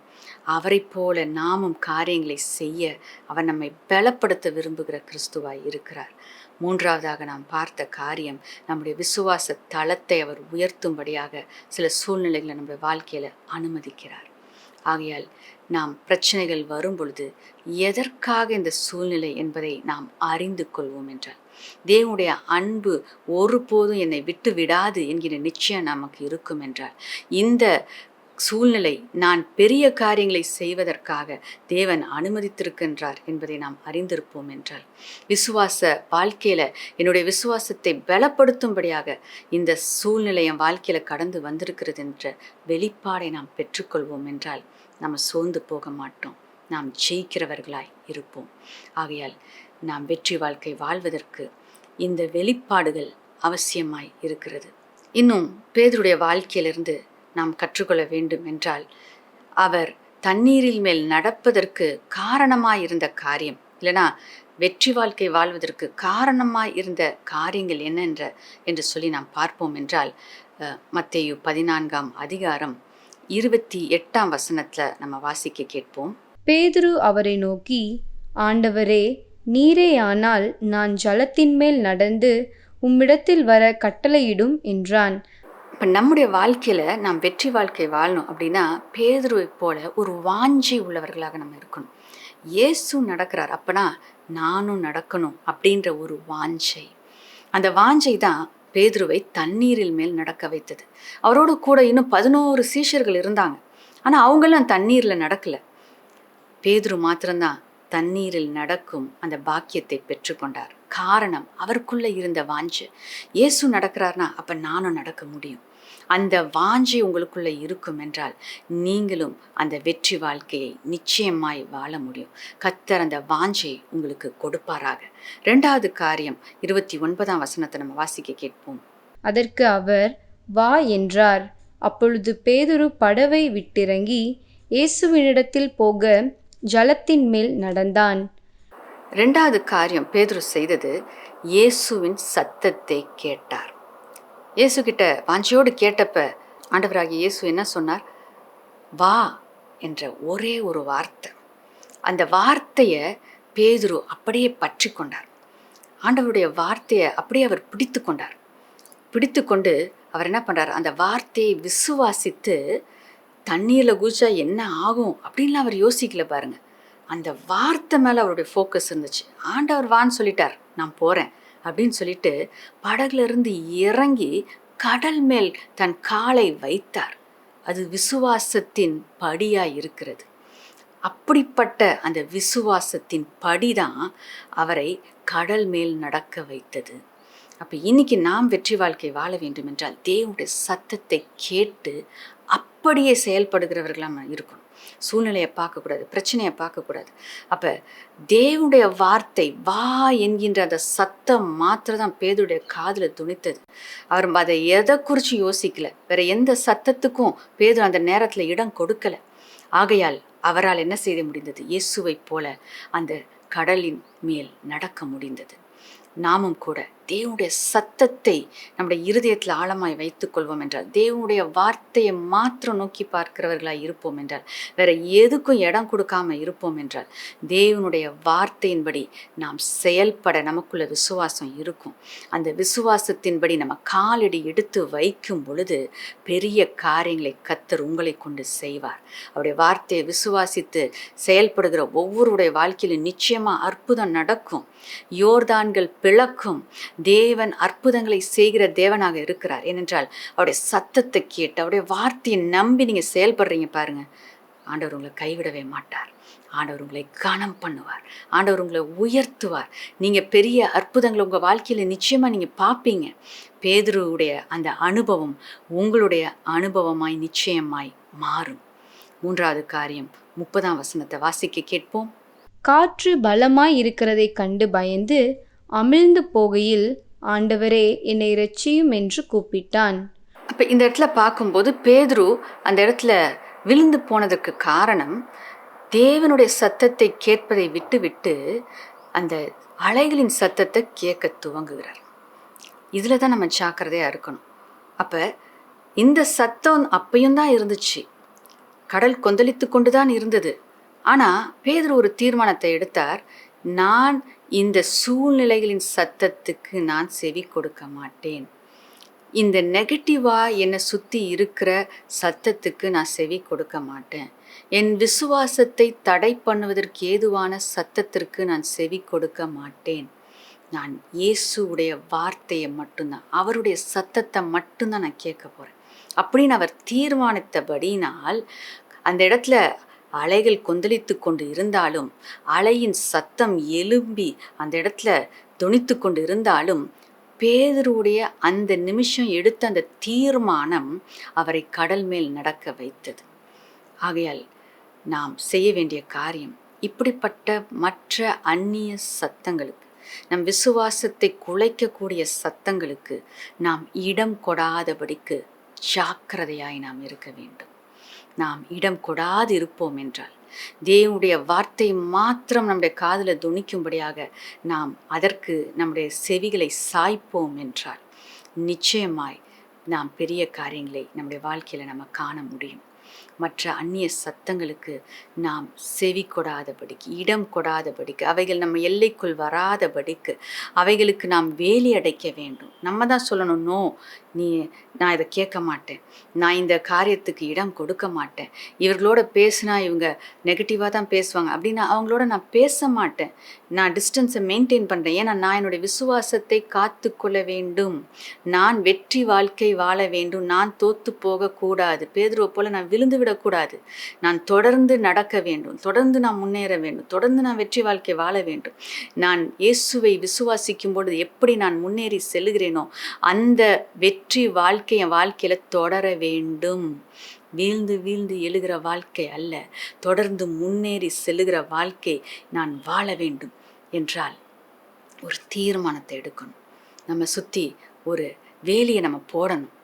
அவரை போல நாமும் காரியங்களை செய்ய அவர் நம்மை பலப்படுத்த விரும்புகிற கிறிஸ்துவாய் இருக்கிறார். 3வதாக நாம் பார்த்த காரியம், நம்முடைய விசுவாச தளத்தை அவர் உயர்த்தும்படியாக சில சூழ்நிலைகளை நம்முடைய வாழ்க்கையில் அனுமதிக்கிறார். ஆகையால் நாம் பிரச்சனைகள் வரும் பொழுது எதற்காக இந்த சூழ்நிலை என்பதை நாம் அறிந்து கொள்வோம் என்றால், தேவனுடைய அன்பு ஒருபோதும் என்னை விட்டு விடாது என்கிற நிச்சயம் நமக்கு இருக்கும் என்றால், இந்த சூழ்நிலை நான் பெரிய காரியங்களை செய்வதற்காக தேவன் அனுமதித்திருக்கின்றார் என்பதை நாம் அறிந்திருப்போம் என்றால், விசுவாச வாழ்க்கையில் என்னுடைய விசுவாசத்தை பலப்படுத்தும்படியாக இந்த சூழ்நிலை என் வாழ்க்கையில் கடந்து வந்திருக்கிறது என்ற வெளிப்பாடை நாம் பெற்றுக்கொள்வோம் என்றால் நம்ம சோர்ந்து போக மாட்டோம், நாம் ஜெயிக்கிறவர்களாய் இருப்போம். ஆகையால் நாம் வெற்றி வாழ்க்கை வாழ்வதற்கு இந்த வெளிப்பாடுகள் அவசியமாய் இருக்கிறது. இன்னும் பேதுருடைய வாழ்க்கையிலிருந்து நாம் கற்றுக்கொள்ள வேண்டும் என்றால், அவர் தண்ணீரில் மேல் நடப்பதற்கு காரணமாய் இருந்த காரியம், இல்லைனா வெற்றி வாழ்க்கை வாழ்வதற்கு காரணமாய் இருந்த காரியங்கள் என்ன என்று சொல்லி நாம் பார்ப்போம் என்றால், மத்தேயு 14ஆம் அதிகாரம் 28ஆம் வசனத்தில் நம்ம வாசிக்க கேட்போம். பேதுரு அவரை நோக்கி, ஆண்டவரே, நீரேயானால் நான் ஜலத்தின் மேல் நடந்து உம்மிடத்தில் வர கட்டளையிடும் என்றான். இப்போ நம்முடைய வாழ்க்கையில் நாம் வெற்றி வாழ்க்கை வாழணும் அப்படின்னா பேதுருவை போல ஒரு வாஞ்சை உள்ளவர்களாக நம்ம இருக்கணும். இயேசு நடக்கிறார், அப்பனா நானும் நடக்கணும் அப்படின்ற ஒரு வாஞ்சை. அந்த வாஞ்சை தான் பேதுருவை தண்ணீரில் மேல் நடக்க வைத்தது. அவரோடு கூட இன்னும் 11 சீஷர்கள் இருந்தாங்க. ஆனால் அவங்களும் தண்ணீரில் நடக்கலை. பேதுரு மாத்திரம்தான் தண்ணீரில் நடக்கும் அந்த பாக்கியத்தை பெற்றுக்கொண்டார். காரணம், அவருக்குள்ளே இருந்த வாஞ்சை. இயேசு நடக்கிறார்னா அப்போ நானும் நடக்க முடியும். அந்த வாஞ்சை உங்களுக்குள்ளே இருக்கும் என்றால் நீங்களும் அந்த வெற்றி வாழ்க்கையை நிச்சயமாய் வாழ முடியும். கர்த்தர் அந்த வாஞ்சை உங்களுக்கு கொடுப்பாராக. 2வது காரியம் 29ஆம் வசனத்தை நம்ம வாசிக்க கேட்போம். அதற்கு அவர், வா என்றார். அப்பொழுது பேதுரு படவை விட்டிறங்கி இயேசுவினிடத்தில் போக ஜலத்தின் மேல் நடந்தான். ரெண்டாவது காரியம் பேதுரு செய்தது, இயேசுவின் சத்தத்தை கேட்டார். இயேசு கிட்ட வாஞ்சியோடு கேட்டப்ப ஆண்டவராகிய இயேசு என்ன சொன்னார்? வா என்ற ஒரே ஒரு வார்த்தை. அந்த வார்த்தையை பேதுரு அப்படியே பற்றி கொண்டார். ஆண்டவருடைய வார்த்தையை அப்படியே அவர் பிடித்து கொண்டார். பிடித்து கொண்டு அவர் என்ன பண்ணுறார்? அந்த வார்த்தையை விசுவாசித்து தண்ணீரில் குதிச்சா என்ன ஆகும் அப்படின்லாம் அவர் யோசிக்கல பாருங்க. அந்த வார்த்தை மேலே அவருடைய ஃபோக்கஸ் இருந்துச்சு. ஆண்டவர் வான்னு சொல்லிட்டார், நான் போகிறேன் அப்படின்னு சொல்லிட்டு படகுல இருந்து இறங்கி கடல் மேல் தன் காலை வைத்தார். அது விசுவாசத்தின் படியாய் இருக்கிறது. அப்படிப்பட்ட அந்த விசுவாசத்தின் படிதான் அவரை கடல் மேல் நடக்க வைத்தது. அப்போ இன்னைக்கு நாம் வெற்றி வாழ்க்கை வாழ வேண்டும் என்றால் தேவனுடைய சத்தத்தை கேட்டு அப்படியே செயல்படுகிறவர்களாக இருக்கணும். சூழ்நிலையை பார்க்கக்கூடாது, பிரச்சனையை பார்க்கக்கூடாது. அப்போ தேவனுடைய வார்த்தை வா என்கின்ற அந்த சத்தம் மாத்திரதான் பேதுடைய காதில் துணித்தது. அவர் அதை எதை குறித்து யோசிக்கல. வேற எந்த சத்தத்துக்கும் பேது அந்த நேரத்தில் இடம் கொடுக்கல. ஆகையால் அவரால் என்ன செய்ய முடிந்தது? இயேசுவை போல அந்த கடலின் மேல் நடக்க முடிந்தது. நாமும் கூட தேவனுடைய சத்தத்தை நம்முடைய இருதயத்தில் ஆழமாய் வைத்துக் கொள்வோம் என்றால், தேவனுடைய வார்த்தையை மாத்திரம் நோக்கி பார்க்கிறவர்களாய் இருப்போம் என்றால், வேற எதுக்கும் இடம் கொடுக்காம இருப்போம் என்றால், தேவனுடைய வார்த்தையின்படி நாம் செயல்பட நமக்குள்ள விசுவாசம் இருக்கும். அந்த விசுவாசத்தின்படி நம்ம காலடி எடுத்து வைக்கும் பொழுது பெரிய காரியங்களை கர்த்தர் உங்களை கொண்டு செய்வார். அவருடைய வார்த்தையை விசுவாசித்து செயல்படுகிற ஒவ்வொருடைய வாழ்க்கையிலும் நிச்சயமா அற்புதம் நடக்கும். யோர்தான்கள் பிளக்கும். தேவன் அற்புதங்களை செய்கிற தேவனாக இருக்கிறார். ஏனென்றால் அவருடைய சத்தத்தை கேட்டு அவருடைய வார்த்தையை நம்பி நீங்க செயல்படுறீங்க பாருங்க, ஆண்டவர் உங்களை கைவிடவே மாட்டார். ஆண்டவர் உங்களை கனம் பண்ணுவார். ஆண்டவர் உங்களை உயர்த்துவார். நீங்க பெரிய அற்புதங்களை உங்க வாழ்க்கையில நிச்சயமா நீங்க பார்ப்பீங்க. பேதுருவுடைய அந்த அனுபவம் உங்களுடைய அனுபவமாய் நிச்சயமாய் மாறும். மூன்றாவது காரியம் 30ஆம் வசனத்தை வாசிக்க கேட்போம். காற்று பலமாய் இருக்கிறதை கண்டு பயந்து அமிழ்ந்து போகையில், ஆண்டவரே என்னை இரட்சியும் என்று கூப்பிட்டான். அப்போ இந்த இடத்துல பார்க்கும்போது பேதுரு அந்த இடத்துல விழுந்து போனதற்கு காரணம், தேவனுடைய சத்தத்தை கேட்பதை விட்டு விட்டு அந்த அலைகளின் சத்தத்தை கேட்க துவங்குகிறார். இதில் தான் நம்ம ஜாக்கிரதையாக இருக்கணும். அப்போ இந்த சத்தம் அப்பையும் தான் இருந்துச்சு, கடல் கொந்தளித்து கொண்டு தான் இருந்தது. ஆனால் பேதுரு ஒரு தீர்மானத்தை எடுத்தார். நான் இந்த சூழ்நிலைகளின் சத்தத்துக்கு நான் செவி கொடுக்க மாட்டேன். இந்த நெகட்டிவாக என்னை சுற்றி இருக்கிற சத்தத்துக்கு நான் செவி கொடுக்க மாட்டேன். என் விசுவாசத்தை தடை பண்ணுவதற்கு ஏதுவான சத்தத்திற்கு நான் செவி கொடுக்க மாட்டேன். நான் இயேசுவுடைய வார்த்தையை மட்டும்தான், அவருடைய சத்தத்தை மட்டும்தான் நான் கேட்க போகிறேன் அப்படின்னு அவர் தீர்மானித்தபடினால் அந்த இடத்துல அலைகள் கொந்தளித்து கொண்டு இருந்தாலும், அலையின் சத்தம் எழும்பி அந்த இடத்துல தொனித்து கொண்டு இருந்தாலும், பேதுருவுடைய அந்த நிமிஷம் எடுத்த அந்த தீர்மானம் அவரை கடல் மேல் நடக்க வைத்தது. ஆகையால் நாம் செய்ய வேண்டிய காரியம், இப்படிப்பட்ட மற்ற அந்நிய சத்தங்களுக்கு, நம் விசுவாசத்தை குலைக்கக்கூடிய சத்தங்களுக்கு நாம் இடம் கொடாதபடிக்கு ஜாக்கிரதையாய் நாம் இருக்க வேண்டும். நாம் இடம் கொடாது இருப்போம் என்றால், தேவனுடைய வார்த்தை மாத்திரம் நம்முடைய காதில் துணிக்கும்படியாக நாம் அதற்கு நம்முடைய செவிகளை சாய்ப்போம் என்றால், நிச்சயமாய் நாம் பெரிய காரியங்களை நம்முடைய வாழ்க்கையில் நம்ம காண முடியும். மற்ற அந்நிய சத்தங்களுக்கு நாம் செவி கொடாதபடிக்கு, இடம் கொடாதபடிக்கு, அவைகள் நம்ம எல்லைக்குள் வராதபடிக்கு அவைகளுக்கு நாம் வேலி அடைக்க வேண்டும். நம்ம தான் சொல்லணும், நோ, நான் இதை கேட்க மாட்டேன், நான் இந்த காரியத்துக்கு இடம் கொடுக்க மாட்டேன், இவர்களோட பேசினா இவங்க நெகட்டிவாக தான் பேசுவாங்க அப்படின்னு அவங்களோட நான் பேச மாட்டேன், நான் டிஸ்டன்ஸை மெயின்டைன் பண்ணுறேன். ஏன்னா நான் என்னுடைய விசுவாசத்தை காத்து கொள்ள வேண்டும், நான் வெற்றி வாழ்க்கை வாழ வேண்டும், நான் தோத்து போகக்கூடாது, பேதுருவை போல நான் விழுந்து விடக்கூடாது, நான் தொடர்ந்து நடக்க வேண்டும், தொடர்ந்து நான் முன்னேற வேண்டும், தொடர்ந்து நான் வெற்றி வாழ்க்கை வாழ வேண்டும். நான் இயேசுவை விசுவாசிக்கும் பொழுது எப்படி நான் முன்னேறி செல்கிறேனோ அந்த வெற்றி வாழ்க்கை என் வாழ்க்கையில் தொடர வேண்டும். வீழ்ந்து வீழ்ந்து எழுகிற வாழ்க்கை அல்ல, தொடர்ந்து முன்னேறி செல்லுகிற வாழ்க்கை நான் வாழ வேண்டும் என்றால் ஒரு தீர்மானத்தை எடுக்கணும். நம்ம சுற்றி ஒரு வேலியை நம்ம போடணும்.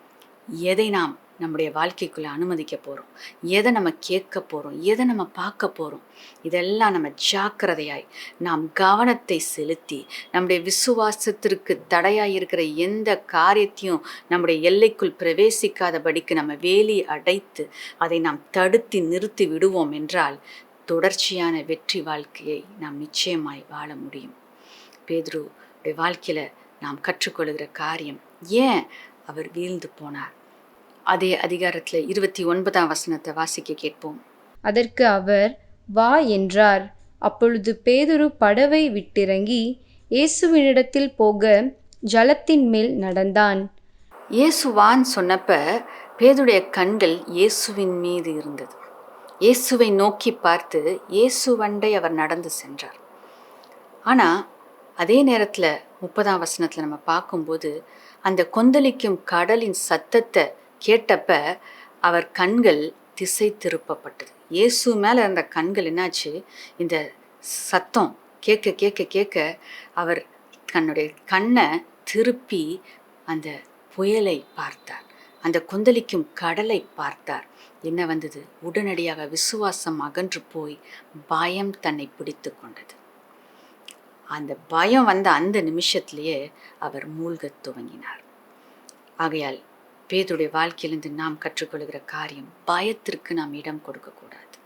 எதை நாம் நம்முடைய வாழ்க்கைக்குள்ளே அனுமதிக்க போகிறோம், எதை நம்ம கேட்க போகிறோம், எதை நம்ம பார்க்க போகிறோம், இதெல்லாம் நம்ம ஜாக்கிரதையாய் நாம் கவனத்தை செலுத்தி நம்முடைய விசுவாசத்திற்கு தடையாக இருக்கிற எந்த காரியத்தையும் நம்முடைய எல்லைக்குள் பிரவேசிக்காதபடிக்கு நம்ம வேலி அடைத்து அதை நாம் தடுத்து நிறுத்தி விடுவோம் என்றால் தொடர்ச்சியான வெற்றி வாழ்க்கையை நாம் நிச்சயமாய் வாழ முடியும். பேதுருடைய வாழ்க்கையில் நாம் கற்றுக்கொள்கிற காரியம், ஏன் அவர் வீழ்ந்து போனார்? அதே அதிகாரத்தில் 29ஆம் வசனத்தை வாசிக்க கேட்போம். அதற்கு அவர், வா என்றார். அப்பொழுது பேதுரு படவை விட்டிறங்கி இயேசுவினிடத்தில் போக ஜலத்தின் மேல் நடந்தான். இயேசுவான் சொன்னப்ப பேதுடைய கண்கள் இயேசுவின் மீது இருந்தது. இயேசுவை நோக்கி பார்த்து இயேசுவண்டை அவர் நடந்து சென்றார். ஆனால் அதே நேரத்தில் 30ஆம் வசனத்தில் நம்ம பார்க்கும்போது அந்த கொந்தளிக்கும் கடலின் சத்தத்தை கேட்டப்ப அவர் கண்கள் திசை திருப்பப்பட்டது. இயேசு மேலே இருந்த கண்கள் என்னாச்சு, இந்த சத்தம் கேட்க கேட்க கேட்க அவர் தன்னுடைய கண்ணை திருப்பி அந்த புயலை பார்த்தார், அந்த கொந்தளிக்கும் கடலை பார்த்தார். என்ன வந்தது? உடனடியாக விசுவாசம் அகன்று போய் பயம் தன்னை பிடித்து கொண்டது. அந்த பயம் வந்த அந்த நிமிஷத்திலேயே அவர் மூழ்கத் துவங்கினார். ஆகையால் பேதுடைய வாழ்க்கையிலிருந்து நாம் கற்றுக்கொள்கிற காரியம், பயத்திற்கு நாம் இடம் கொடுக்கக்கூடாது.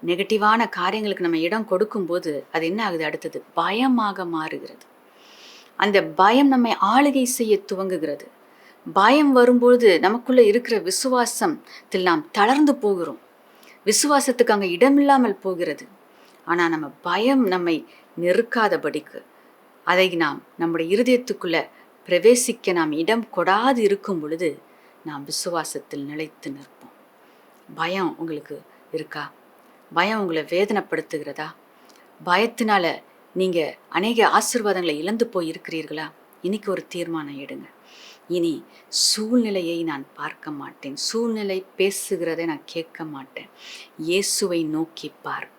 நெகட்டிவான காரியங்களுக்கு நம்ம இடம் கொடுக்கும்போது அது என்ன ஆகுது? அடுத்தது பயமாக மாறுகிறது. அந்த பயம் நம்மை ஆளுகை செய்ய துவங்குகிறது. பயம் வரும்பொழுது நமக்குள்ள இருக்கிற விசுவாசத்தில் நாம் தளர்ந்து போகிறோம். விசுவாசத்துக்கு அங்கே இடமில்லாமல் போகிறது. ஆனால் நம்ம பயம் நம்மை நெருக்காதபடிக்கு அதை நாம் நம்முடைய இருதயத்துக்குள்ள பிரவேசிக்க நாம் இடம் கொடாது இருக்கும் பொழுது நாம் விசுவாசத்தில் நிலைத்து நிற்போம். பயம் உங்களுக்கு இருக்கா? பயம் உங்களை வேதனைப்படுத்துகிறதா? பயத்தினால நீங்கள் அநேக ஆசீர்வாதங்களை இழந்து போய் இருக்கிறீர்களா? இன்னைக்கு ஒரு தீர்மானம் எடுங்க. இனி சூழ்நிலையை நான் பார்க்க மாட்டேன், சூழ்நிலை பேசுகிறதை நான் கேட்க மாட்டேன். இயேசுவை நோக்கி பார்ப்பேன்.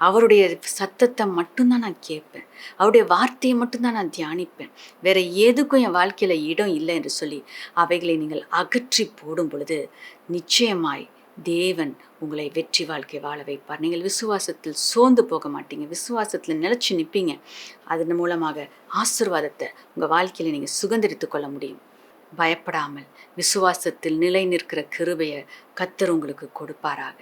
அவருடைய சத்தத்தை மட்டும்தான் நான் கேட்பேன். அவருடைய வார்த்தையை மட்டும்தான் நான் தியானிப்பேன். வேற எதுக்கும் என் வாழ்க்கையில இடம் இல்லை என்று சொல்லி அவைகளை நீங்கள் அகற்றி போடும் பொழுது நிச்சயமாய் தேவன் உங்களை வெற்றி வாழ்க்கை வாழ வைப்பார். நீங்கள் விசுவாசத்தில் சோர்ந்து போக மாட்டீங்க, விசுவாசத்தில் நிலைச்சு நிற்பீங்க. அதன் மூலமாக ஆசீர்வாதத்தை உங்கள் வாழ்க்கையில நீங்கள் சுதந்திரித்து கொள்ள முடியும். பயப்படாமல் விசுவாசத்தில் நிலை நிற்கிற கிருபையை கர்த்தர் உங்களுக்கு கொடுப்பாராக.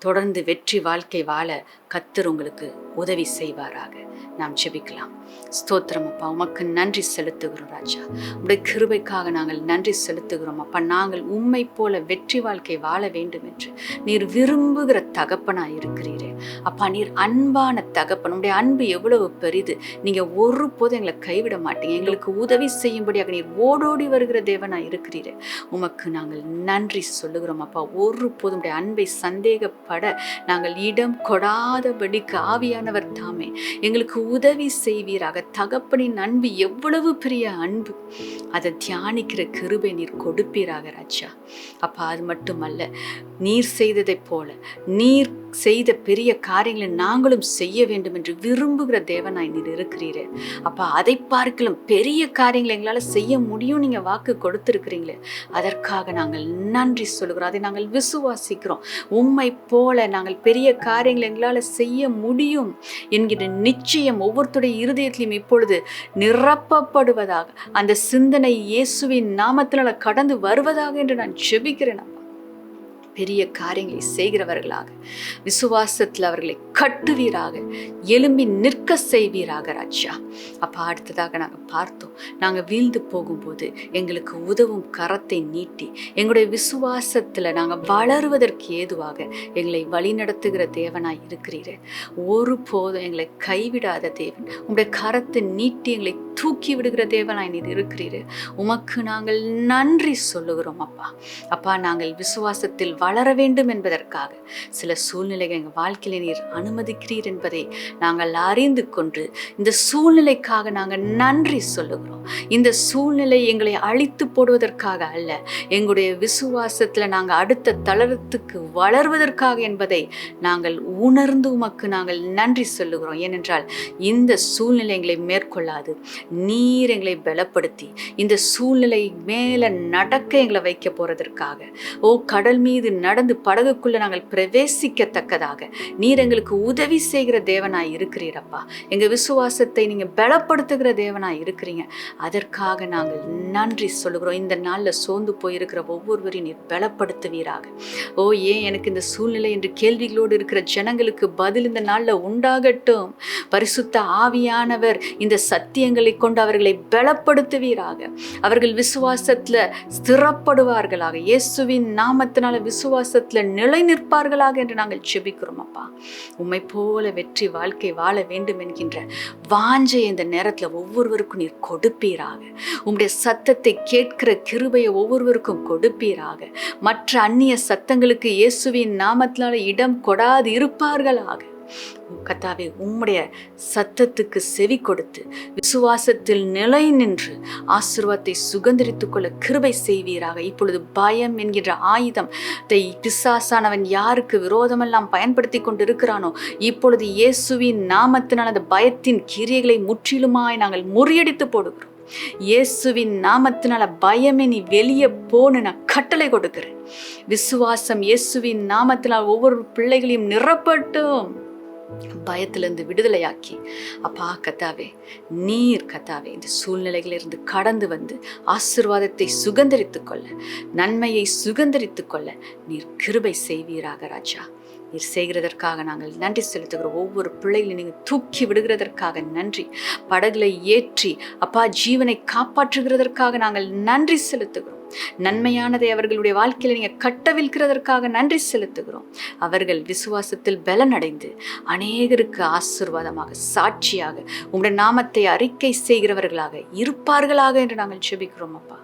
தொடர்ந்து வெற்றி வாழ்க்கை வாழ கர்த்தர் உங்களுக்கு உதவி செய்வாராக. நாம் ஜெபிக்கலாம். ஸ்தோத்திரம் அப்பா, உமக்கு நன்றி செலுத்துகிறோம் ராஜா. உடைய கிருபைக்காக நாங்கள் நன்றி செலுத்துகிறோம் அப்பா. நாங்கள் உம்மை போல வெற்றி வாழ்க்கை வாழ வேண்டும் என்று நீர் விரும்புகிற தகப்பனாய் இருக்கிறீரே அப்பா. நீர் அன்பான தகப்பன். உடைய அன்பு எவ்வளவு பெரிது. நீங்க ஒரு போதும் எங்களை கைவிட மாட்டீங்க. எங்களுக்கு உதவி செய்யும்படியாக நீர் ஓடோடி வருகிற தேவனாய் இருக்கிறீரே. உமக்கு நாங்கள் நன்றி சொல்லுகிறோம் அப்பா. ஒரு போதும் உடைய அன்பை சந்தேகப்பட நாங்கள் இடம் கொடாதபடிக்கு ஆவியானவர் தாமே எங்களுக்கு உதவி செய்வீராக. தகப்பனின் அன்பு எவ்வளவு பெரிய அன்பு, அதை தியானிக்கிற கிருபை நீர் கொடுப்பீராக ராஜா. அப்பா, அது மட்டுமல்ல, நீர் செய்ததைப் போல நீர் செய்த பெரிய காரியங்களை நாங்களும் செய்ய வேண்டும் என்று விரும்புகிற தேவனாய் நீர் இருக்கிறீரே அப்பா. அதை பார்க்கலாம் பெரிய காரியங்களை எங்களால் செய்ய முடியும் நீங்க வாக்கு கொடுத்திருக்கிறீங்களே, அதற்காக நாங்கள் நன்றி சொல்லுகிறோம். அதை நாங்கள் விசுவாசிக்கிறோம். உம்மை போல நாங்கள் பெரிய காரியங்களை எங்களால் செய்ய முடியும் என்கிற நிச்சயம் ஒவ்வொருத்தருடைய இருதயத்திலும் இப்பொழுது நிரப்பப்படுவதாக, அந்த சிந்தனை இயேசுவின் நாமத்தினால கடந்து வருவதாக என்று நான் ஜெபிக்கிறேன். பெரிய காரியங்களை செய்கிறவர்களாக விசுவாசத்தில் அவர்களை கட்டுவீராக, எழும்பி நிற்க செய்வீராக ராஜா. அப்போ அடுத்ததாக நாங்கள் பார்த்தோம், நாங்கள் வீழ்ந்து போகும்போது எங்களுக்கு உதவும் கரத்தை நீட்டி எங்களுடைய விசுவாசத்தில் நாங்கள் வளருவதற்கு ஏதுவாக எங்களை வழிநடத்துகிற தேவனாய் இருக்கிறீரே. ஒரு போதும் எங்களை கைவிடாத தேவன், உங்களுடைய கரத்தை நீட்டி எங்களை தூக்கி விடுகிற தேவனாய் நீர் இருக்கிறீரே. உமக்கு நாங்கள் நன்றி சொல்லுகிறோம் அப்பா. அப்பா, நாங்கள் விசுவாசத்தில் வளர வேண்டும் என்பதற்காக சில சூழ்நிலைகள் எங்கள் வாழ்க்கையில நீர் அனுமதிக்கிறீர் என்பதை நாங்கள் அறிந்து கொண்டு இந்த சூழ்நிலைக்காக நாங்கள் நன்றி சொல்லுகிறோம். இந்த சூழ்நிலை எங்களை அழித்து போடுவதற்காக அல்ல, எங்களுடைய விசுவாசத்தில் நாங்கள் அடுத்த தளத்துக்கு வளர்வதற்காக என்பதை நாங்கள் உணர்ந்து உமக்கு நாங்கள் நன்றி சொல்லுகிறோம். ஏனென்றால் இந்த சூழ்நிலை எங்களை மேற்கொள்ளாது. நீர் எங்களை பலப்படுத்தி இந்த சூழ்நிலை மேலே நடக்க எங்களை வைக்க போகிறதற்காக, கடல் மீது நடந்து படகுக்குள்ளே நாங்கள் பிரவேசிக்கத்தக்கதாக நீர் எங்களுக்கு உதவி செய்கிற தேவனாய் இருக்கிறீரப்பா. எங்கள் விசுவாசத்தை நீங்கள் பலப்படுத்துகிற தேவனாய் இருக்கிறீங்க. அதற்காக நாங்கள் நன்றி சொல்லுகிறோம். இந்த நாளில் சோர்ந்து போயிருக்கிற ஒவ்வொருவரையும் நீர் பலப்படுத்துவீராக. ஏன் எனக்கு இந்த சூழ்நிலை என்று கேள்விகளோடு இருக்கிற ஜனங்களுக்கு பதில் இந்த நாளில் உண்டாகட்டும். பரிசுத்த ஆவியானவர் இந்த சத்தியங்களை கொண்டு அவர்களை பலப்படுத்துவீராக. அவர்கள் விசுவாசத்தில் ஸ்திரப்படுவார்களாக. இயேசுவின் நாமத்தினால விசுவாசத்தில் நிலை நிற்பார்களாக என்று நாங்கள் ஜெபிக்கிறோம் அப்பா. உம்மை போல வெற்றி வாழ்க்கை வாழ வேண்டும் என்கின்ற வாஞ்சை இந்த நேரத்தில் ஒவ்வொருவருக்கும் நீர் கொடுப்பீராக. உம்முடைய சத்தத்தை கேட்கிற கிருபையை ஒவ்வொருவருக்கும் கொடுப்பீராக. மற்ற அந்நிய சத்தங்களுக்கு இயேசுவின் நாமத்தினால இடம் கொடாது இருப்பார்களாக. கர்த்தாவே, உம்முடைய சத்தத்துக்கு செவி கொடுத்து விசுவாசத்தில் நிலை நின்று ஆசீர்வாதத்தை சுதந்தரித்துக் கொள்ள கிருபை செய்வீராக. இப்பொழுது பயம் என்கின்ற ஆயுதத்தை பிசாசானவன் யாருக்கு விரோதமெல்லாம் பயன்படுத்தி கொண்டு இருக்கிறானோ, இப்பொழுது இயேசுவின் நாமத்தினால் அந்த பயத்தின் கிரியைகளை முற்றிலுமாய் நாங்கள் முறியடித்து போடுகிறோம். இயேசுவின் நாமத்தினால பயமே நீ வெளியே போன்னு நான் கட்டளை கொடுக்கிறேன். விசுவாசம் இயேசுவின் நாமத்தினால் ஒவ்வொரு பிள்ளைகளையும் நிரப்பட்டும். பயத்திலிருந்து விடுதலையாக்கி அப்பா கர்த்தாவே, நீர் கர்த்தாவே இந்த சூழ்நிலைகளிலிருந்து கடந்து வந்து ஆசீர்வாதத்தை சுதந்தரித்துக் கொள்ள, நன்மையை சுதந்தரித்துக் கொள்ள நீர் கிருபை செய்வீராக ராஜா. நீர் செய்கிறதற்காக நாங்கள் நன்றி செலுத்துகிறோம். ஒவ்வொரு பிள்ளைகளையும் நீங்கள் தூக்கி விடுகிறதற்காக நன்றி. படகுலை ஏற்றி அப்பா ஜீவனை காப்பாற்றுகிறதற்காக நாங்கள் நன்றி செலுத்துகிறோம். நன்மையானதை அவர்களுடைய வாழ்க்கையில் நீங்கள் கட்டவிழ்கிறதற்காக நன்றி செலுத்துகிறோம். அவர்கள் விசுவாசத்தில் பலனடைந்து அநேகருக்கு ஆசீர்வாதமாக, சாட்சியாக உங்களுடைய நாமத்தை அறிக்கை செய்கிறவர்களாக இருப்பார்களாக என்று நாங்கள் ஜெபிக்கிறோம் அப்பா.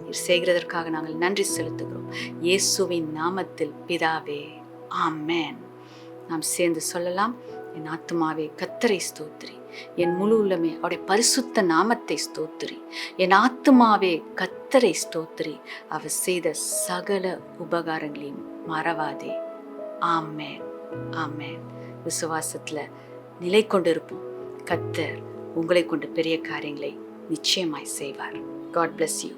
நீர் செய்கிறதற்காக நாங்கள் நன்றி செலுத்துகிறோம். இயேசுவின் நாமத்தில் பிதாவே, ஆமென். நாம் சேர்ந்து சொல்லலாம். என் ஆத்துமாவே கர்த்தரை ஸ்தோத்திரி, என் முழு உள்ளமே அவருடைய பரிசுத்த நாமத்தை ஸ்தோத்திரி. என் ஆத்துமாவே கர்த்தரை ஸ்தோத்திரி, அவர் செய்த சகல உபகாரங்களையும் மறவாதே. ஆமென், ஆமென். விசுவாசத்துல நிலை கொண்டிருப்போம். கர்த்தர் உங்களை கொண்டு பெரிய காரியங்களை நிச்சயமாய் செய்வார். God bless you.